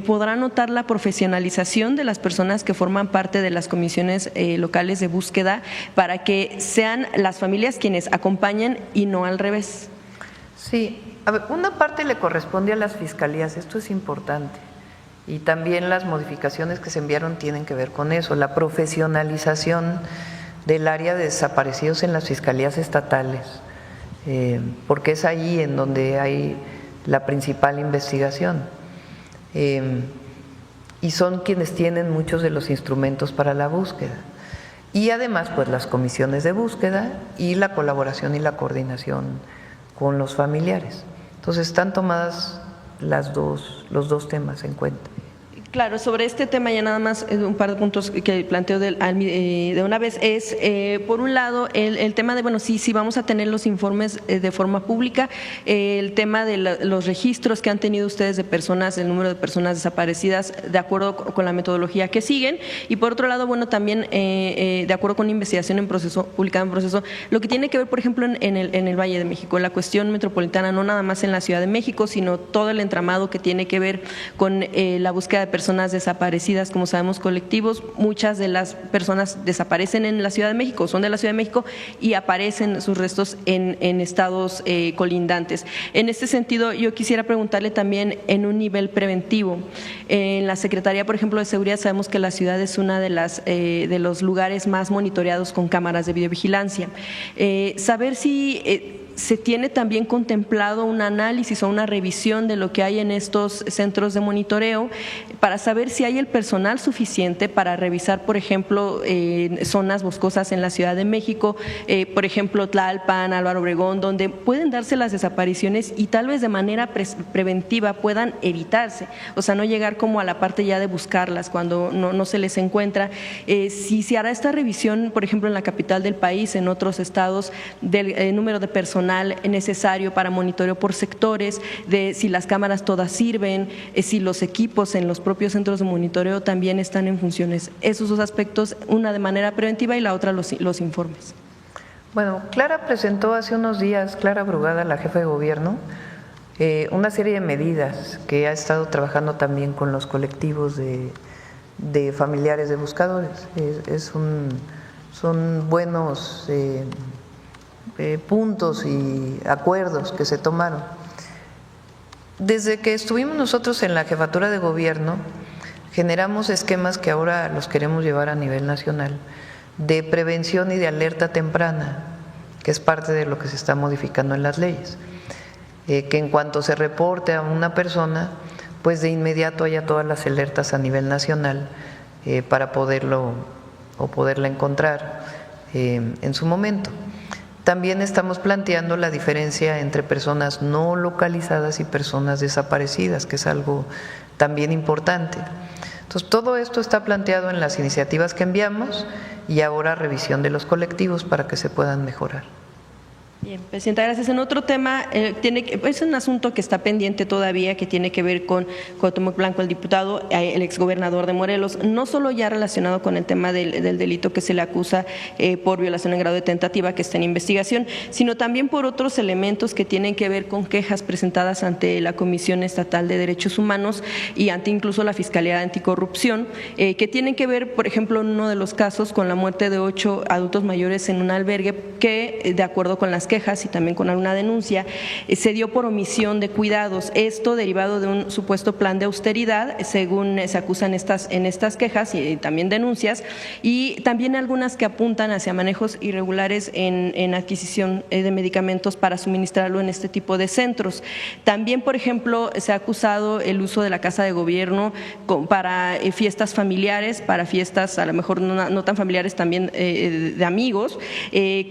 podrá notar la profesionalización de las personas que forman parte de las comisiones locales de búsqueda para que sean las familias quienes acompañen y no al revés? Sí, a ver, una parte le corresponde a las fiscalías, esto es importante. Y también las modificaciones que se enviaron tienen que ver con eso, la profesionalización del área de desaparecidos en las fiscalías estatales, porque es ahí en donde hay la principal investigación. Y son quienes tienen muchos de los instrumentos para la búsqueda. Y además, pues las comisiones de búsqueda y la colaboración y la coordinación con los familiares. Entonces están tomadas los dos temas en cuenta. Claro, sobre este tema ya nada más un par de puntos que planteo de una vez es, por un lado, el tema de, bueno, sí vamos a tener los informes de forma pública, el tema de los registros que han tenido ustedes de personas, el número de personas desaparecidas de acuerdo con la metodología que siguen y por otro lado, bueno, también de acuerdo con investigación en proceso, publicada en proceso, lo que tiene que ver, por ejemplo, en el Valle de México, la cuestión metropolitana, no nada más en la Ciudad de México, sino todo el entramado que tiene que ver con la búsqueda de personas desaparecidas, como sabemos, colectivos. Muchas de las personas desaparecen en la Ciudad de México, son de la Ciudad de México y aparecen sus restos en estados colindantes. En este sentido, yo quisiera preguntarle también en un nivel preventivo. En la Secretaría, por ejemplo, de Seguridad, sabemos que la ciudad es una de los lugares más monitoreados con cámaras de videovigilancia. Saber si se tiene también contemplado un análisis o una revisión de lo que hay en estos centros de monitoreo para saber si hay el personal suficiente para revisar, por ejemplo, zonas boscosas en la Ciudad de México, por ejemplo, Tlalpan, Álvaro Obregón, donde pueden darse las desapariciones y tal vez de manera preventiva puedan evitarse, o sea, no llegar como a la parte ya de buscarlas cuando no se les encuentra. Si se hará esta revisión, por ejemplo, en la capital del país, en otros estados, del número de personal necesario para monitoreo por sectores, de si las cámaras todas sirven, si los equipos en los propios centros de monitoreo también están en funciones. Esos dos aspectos, una de manera preventiva y la otra los informes. Bueno, Clara presentó hace unos días, Clara Brugada, la jefa de gobierno, una serie de medidas que ha estado trabajando también con los colectivos de familiares de buscadores. Son buenos puntos y acuerdos que se tomaron. Desde que estuvimos nosotros en la jefatura de gobierno, generamos esquemas que ahora los queremos llevar a nivel nacional, de prevención y de alerta temprana, que es parte de lo que se está modificando en las leyes. Que en cuanto se reporte a una persona, pues de inmediato haya todas las alertas a nivel nacional para poderla encontrar en su momento. También estamos planteando la diferencia entre personas no localizadas y personas desaparecidas, que es algo también importante. Entonces, todo esto está planteado en las iniciativas que enviamos y ahora revisión de los colectivos para que se puedan mejorar. Bien, Presidenta, gracias. En otro tema, es un asunto que está pendiente todavía, que tiene que ver con Cuauhtémoc Blanco, el diputado, el exgobernador de Morelos, no solo ya relacionado con el tema del delito que se le acusa por violación en grado de tentativa, que está en investigación, sino también por otros elementos que tienen que ver con quejas presentadas ante la Comisión Estatal de Derechos Humanos y ante incluso la Fiscalía Anticorrupción, que tienen que ver, por ejemplo, en uno de los casos con la muerte de 8 adultos mayores en un albergue que, de acuerdo con las quejas y también con alguna denuncia, se dio por omisión de cuidados. Esto derivado de un supuesto plan de austeridad, según se acusan en estas quejas y también denuncias, y también algunas que apuntan hacia manejos irregulares en adquisición de medicamentos para suministrarlo en este tipo de centros. También, por ejemplo, se ha acusado el uso de la Casa de Gobierno para fiestas familiares, para fiestas a lo mejor no tan familiares, también de amigos,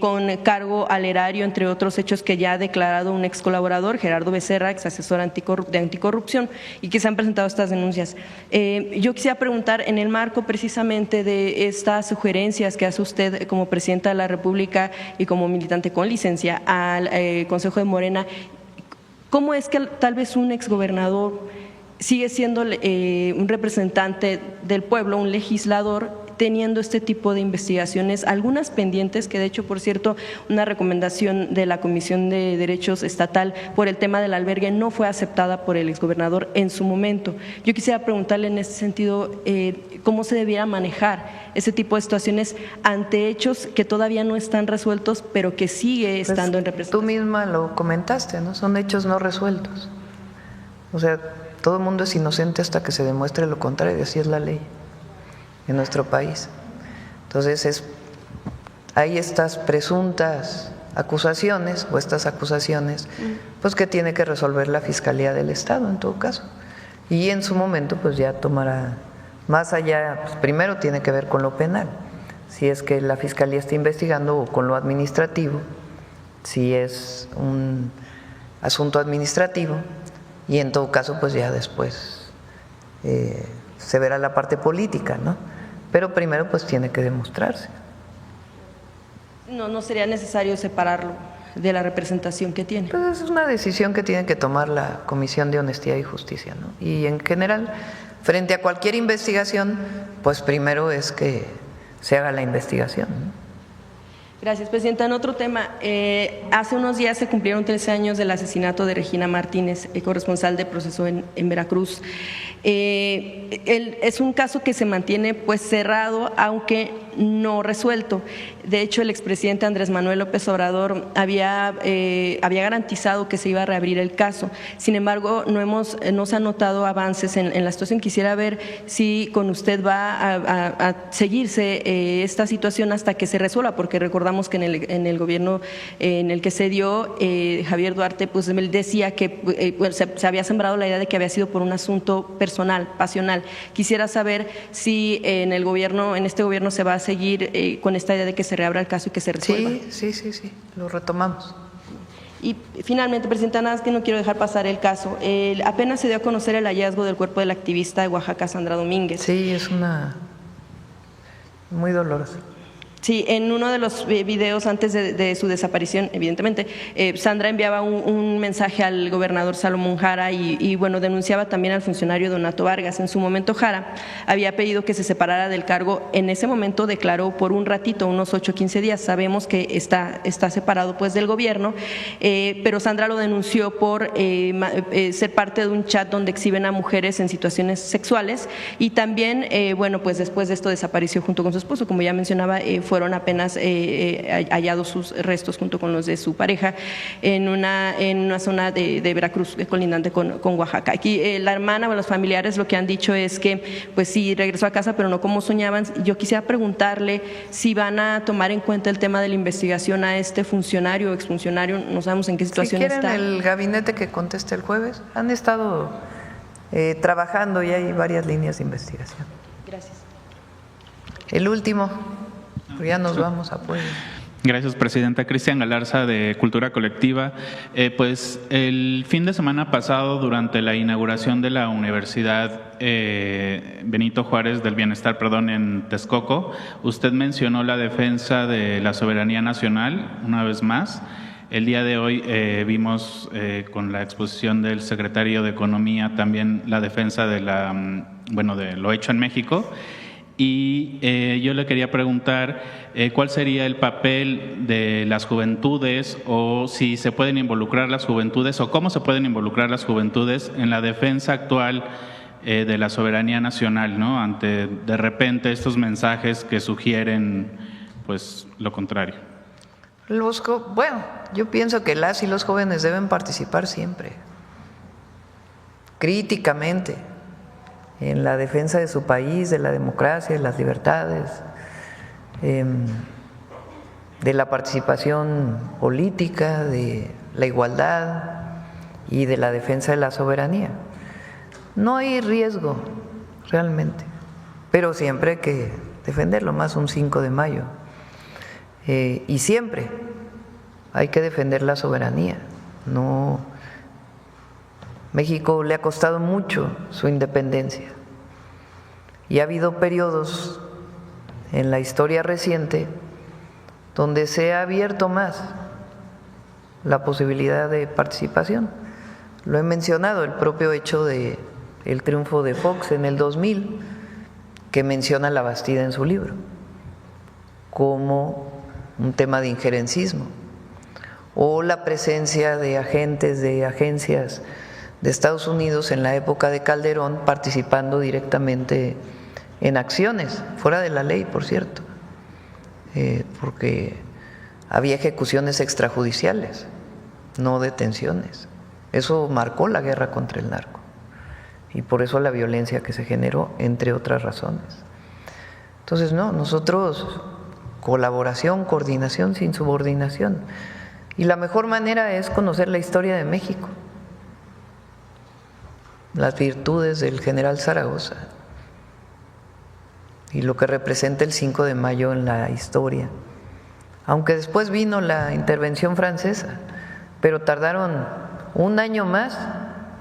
con cargo al erario, entre otros hechos que ya ha declarado un ex colaborador, Gerardo Becerra, ex asesor de anticorrupción, y que se han presentado estas denuncias. Yo quisiera preguntar, en el marco precisamente de estas sugerencias que hace usted como presidenta de la República y como militante con licencia al Consejo de Morena, ¿cómo es que tal vez un exgobernador sigue siendo un representante del pueblo, un legislador, teniendo este tipo de investigaciones, algunas pendientes, que de hecho, por cierto, una recomendación de la Comisión de Derechos Estatal por el tema del albergue no fue aceptada por el exgobernador en su momento? Yo quisiera preguntarle en ese sentido cómo se debiera manejar ese tipo de situaciones ante hechos que todavía no están resueltos, pero que sigue estando en representación. Tú misma lo comentaste, ¿no? Son hechos no resueltos. O sea, todo el mundo es inocente hasta que se demuestre lo contrario, así es la ley en nuestro país. Entonces, hay estas presuntas acusaciones o estas acusaciones, pues que tiene que resolver la Fiscalía del Estado en todo caso. Y en su momento, pues ya tomará, más allá, pues primero tiene que ver con lo penal, si es que la Fiscalía está investigando, o con lo administrativo, si es un asunto administrativo, y en todo caso, pues ya después se verá la parte política, ¿no? Pero primero pues tiene que demostrarse. No sería necesario separarlo de la representación que tiene. Pues es una decisión que tiene que tomar la Comisión de Honestidad y Justicia, ¿no? Y en general, frente a cualquier investigación, pues primero es que se haga la investigación, ¿no? Gracias, presidenta. En otro tema, hace unos días se cumplieron 13 años del asesinato de Regina Martínez, corresponsal de Proceso en Veracruz. Es un caso que se mantiene pues cerrado, aunque no resuelto. De hecho, el expresidente Andrés Manuel López Obrador había garantizado que se iba a reabrir el caso. Sin embargo, no se han notado avances en la situación. Quisiera ver si con usted va a seguirse esta situación hasta que se resuelva, porque recordamos que en el gobierno en el que se dio, Javier Duarte, pues él decía que se había sembrado la idea de que había sido por un asunto personal, pasional. Quisiera saber si en este gobierno se va a seguir con esta idea de que se reabra el caso y que se resuelva. Sí, lo retomamos. Y finalmente, presidenta, nada más que no quiero dejar pasar el caso. Apenas se dio a conocer el hallazgo del cuerpo de la activista de Oaxaca, Sandra Domínguez. Sí, es muy doloroso. Sí, en uno de los videos antes de su desaparición, evidentemente, Sandra enviaba un mensaje al gobernador Salomón Jara y bueno, denunciaba también al funcionario Donato Vargas. En su momento, Jara había pedido que se separara del cargo. En ese momento declaró por un ratito, unos 8 o 15 días. Sabemos que está separado pues del gobierno, pero Sandra lo denunció por ser parte de un chat donde exhiben a mujeres en situaciones sexuales, y también, bueno, pues después de esto desapareció junto con su esposo, como ya mencionaba, fueron apenas hallados sus restos junto con los de su pareja en una zona de Veracruz colindante con Oaxaca. Aquí la hermana o los familiares lo que han dicho es que pues sí regresó a casa, pero no como soñaban. Yo quisiera preguntarle si van a tomar en cuenta el tema de la investigación a este funcionario o exfuncionario. No sabemos en qué situación está. Si quieren está. el gabinete que conteste el jueves, han estado trabajando y hay varias líneas de investigación. Gracias. El último. Pues ya nos vamos a Puebla. Gracias, presidenta. Cristian Galarza, de Cultura Colectiva. Pues el fin de semana pasado, durante la inauguración de la Universidad Benito Juárez del Bienestar, en Texcoco, usted mencionó la defensa de la soberanía nacional una vez más. El día de hoy vimos con la exposición del secretario de Economía también la defensa de de lo hecho en México. Y yo le quería preguntar cuál sería el papel de las juventudes, o si se pueden involucrar las juventudes, o cómo se pueden involucrar las juventudes en la defensa actual de la soberanía nacional, ¿no? Ante de repente estos mensajes que sugieren pues lo contrario. Bueno, yo pienso que las y los jóvenes deben participar siempre, críticamente, en la defensa de su país, de la democracia, de las libertades, de la participación política, de la igualdad y de la defensa de la soberanía. No hay riesgo realmente, pero siempre hay que defenderlo, más un 5 de mayo. Y siempre hay que defender la soberanía. No, México le ha costado mucho su independencia y ha habido periodos en la historia reciente donde se ha abierto más la posibilidad de participación. Lo he mencionado, el propio hecho de el triunfo de Fox en el 2000, que menciona la Bastida en su libro como un tema de injerencismo, o la presencia de agentes de agencias de Estados Unidos en la época de Calderón participando directamente en acciones, fuera de la ley, por cierto, porque había ejecuciones extrajudiciales, no detenciones. Eso marcó la guerra contra el narco y por eso la violencia que se generó, entre otras razones. Entonces, no, nosotros colaboración, coordinación sin subordinación. Y la mejor manera es conocer la historia de México, las virtudes del general Zaragoza y lo que representa el 5 de mayo en la historia. Aunque después vino la intervención francesa, pero tardaron un año más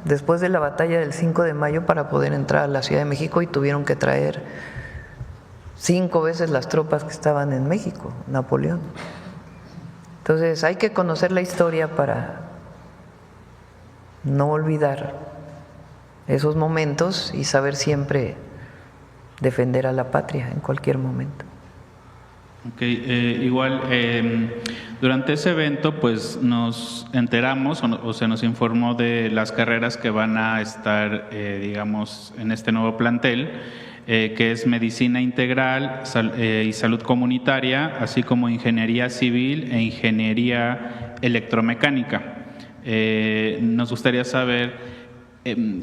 después de la batalla del 5 de mayo para poder entrar a la Ciudad de México y tuvieron que traer 5 veces las tropas que estaban en México, Napoleón. Entonces hay que conocer la historia para no olvidar esos momentos y saber siempre defender a la patria en cualquier momento. Igual, durante ese evento pues nos enteramos o se nos informó de las carreras que van a estar, digamos, en este nuevo plantel, que es Medicina Integral y Salud Comunitaria, así como Ingeniería Civil e Ingeniería Electromecánica. Nos gustaría saber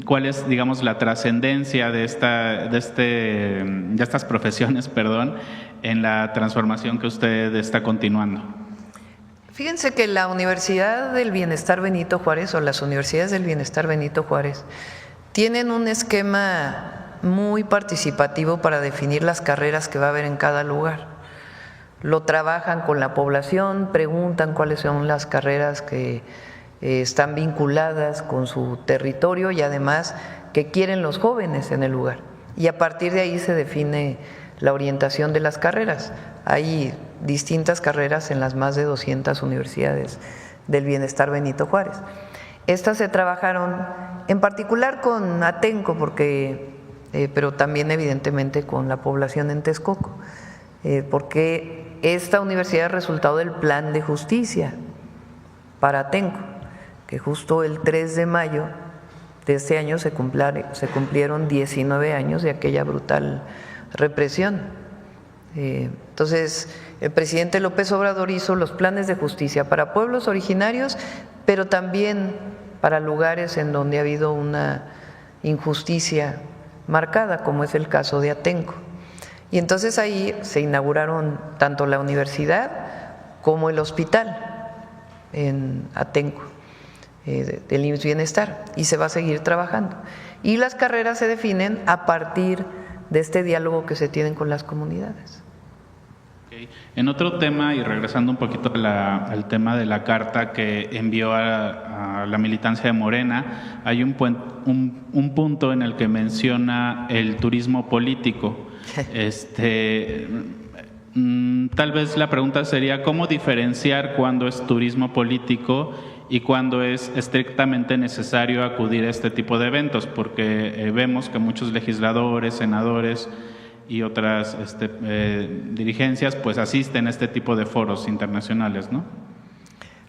cuál es, digamos, la trascendencia de estas profesiones, perdón, en la transformación que usted está continuando. Fíjense que la Universidad del Bienestar Benito Juárez o las Universidades del Bienestar Benito Juárez tienen un esquema muy participativo para definir las carreras que va a haber en cada lugar. Lo trabajan con la población, preguntan cuáles son las carreras que están vinculadas con su territorio y además qué quieren los jóvenes en el lugar. Y a partir de ahí se define la orientación de las carreras. Hay distintas carreras en las más de 200 universidades del Bienestar Benito Juárez. Estas se trabajaron en particular con Atenco, pero también evidentemente con la población en Texcoco, porque esta universidad es resultado del plan de justicia para Atenco, que justo el 3 de mayo de este año se cumplieron 19 años de aquella brutal represión. Entonces, el presidente López Obrador hizo los planes de justicia para pueblos originarios, pero también para lugares en donde ha habido una injusticia marcada, como es el caso de Atenco. Y entonces ahí se inauguraron tanto la universidad como el hospital en Atenco, del IMSS Bienestar, y se va a seguir trabajando. Y las carreras se definen a partir de este diálogo que se tienen con las comunidades. En otro tema, y regresando un poquito al tema de la carta que envió a la militancia de Morena, hay un punto en el que menciona el turismo político. Tal vez la pregunta sería, ¿cómo diferenciar cuándo es turismo político y cuándo es estrictamente necesario acudir a este tipo de eventos? Porque vemos que muchos legisladores, senadores y otras dirigencias pues asisten a este tipo de foros internacionales, ¿no?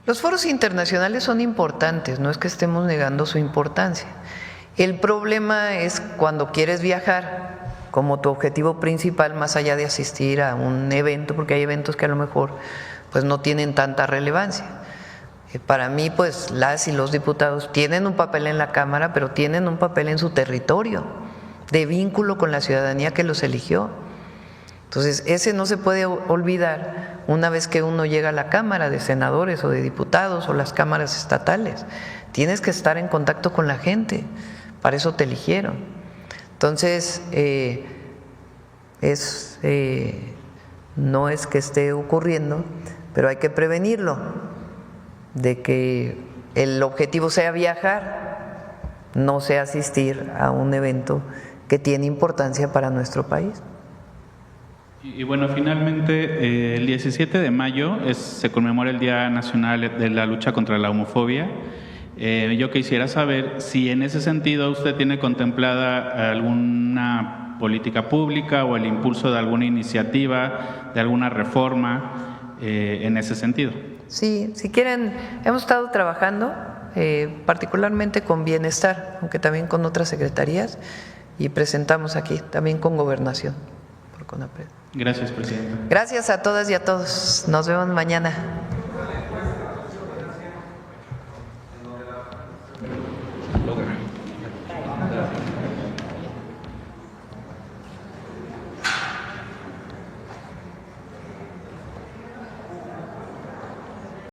Los foros internacionales son importantes, no es que estemos negando su importancia. El problema es cuando quieres viajar como tu objetivo principal, más allá de asistir a un evento, porque hay eventos que a lo mejor pues no tienen tanta relevancia. Para mí, pues las y los diputados tienen un papel en la Cámara, pero tienen un papel en su territorio, de vínculo con la ciudadanía que los eligió. Entonces, ese no se puede olvidar una vez que uno llega a la Cámara de senadores o de diputados o las cámaras estatales. Tienes que estar en contacto con la gente, para eso te eligieron. Entonces, no es que esté ocurriendo, pero hay que prevenirlo. de que el objetivo sea viajar, no sea asistir a un evento que tiene importancia para nuestro país. Y bueno, finalmente el 17 de mayo se conmemora el Día Nacional de la Lucha contra la Homofobia. Yo quisiera saber si en ese sentido usted tiene contemplada alguna política pública o el impulso de alguna iniciativa, de alguna reforma en ese sentido. Sí, si quieren, hemos estado trabajando particularmente con Bienestar, aunque también con otras secretarías, y presentamos aquí también con Gobernación por CONAPRED. Gracias, presidenta. Gracias a todas y a todos. Nos vemos mañana.